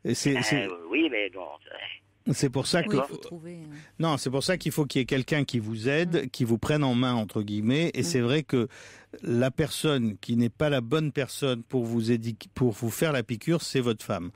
Et oui, mais bon. C'est pour ça que non, c'est pour ça qu'il faut qu'il y ait quelqu'un qui vous aide, qui vous prenne en main entre guillemets. Et c'est vrai que la personne qui n'est pas la bonne personne pour vous faire la piqûre, c'est votre femme.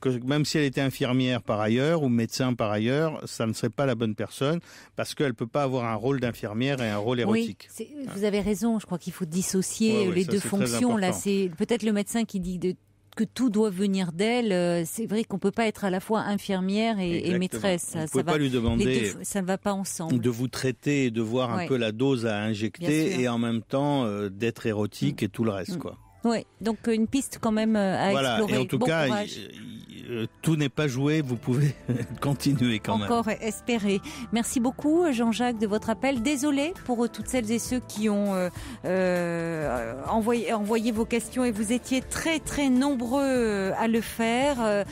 Que même si elle était infirmière par ailleurs ou médecin par ailleurs, ça ne serait pas la bonne personne parce qu'elle peut pas avoir un rôle d'infirmière et un rôle érotique. Oui, vous avez raison. Je crois qu'il faut dissocier les deux fonctions. Là, c'est peut-être le médecin qui dit que tout doit venir d'elle. C'est vrai qu'on peut pas être à la fois infirmière et maîtresse. On ne peut pas lui demander ça ne va pas ensemble. De vous traiter et de voir un peu la dose à injecter et en même temps d'être érotique et tout le reste, quoi. Oui, donc une piste quand même à explorer. Et en tout cas, tout n'est pas joué, vous pouvez continuer quand même. Encore espérer. Merci beaucoup Jean-Jacques de votre appel. Désolé pour toutes celles et ceux qui ont envoyé vos questions et vous étiez très très nombreux à le faire.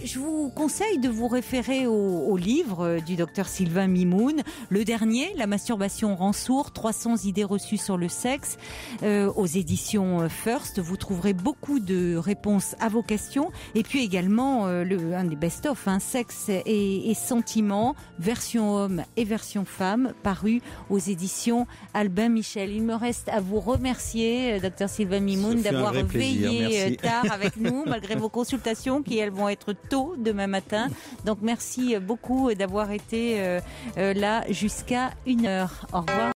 Je vous conseille de vous référer au livre du docteur Sylvain Mimoun, le dernier, La masturbation rend sourd, 300 idées reçues sur le sexe, aux éditions First. Vous trouverez beaucoup de réponses à vos questions et puis également un des best-of, Sexe et sentiments, version homme et version femme, paru aux éditions Albin Michel. Il me reste à vous remercier, Dr Sylvain Mimoun, d'avoir veillé tard avec nous, malgré vos consultations qui, elles, vont être tôt demain matin. Donc merci beaucoup d'avoir été là jusqu'à 1h. Au revoir.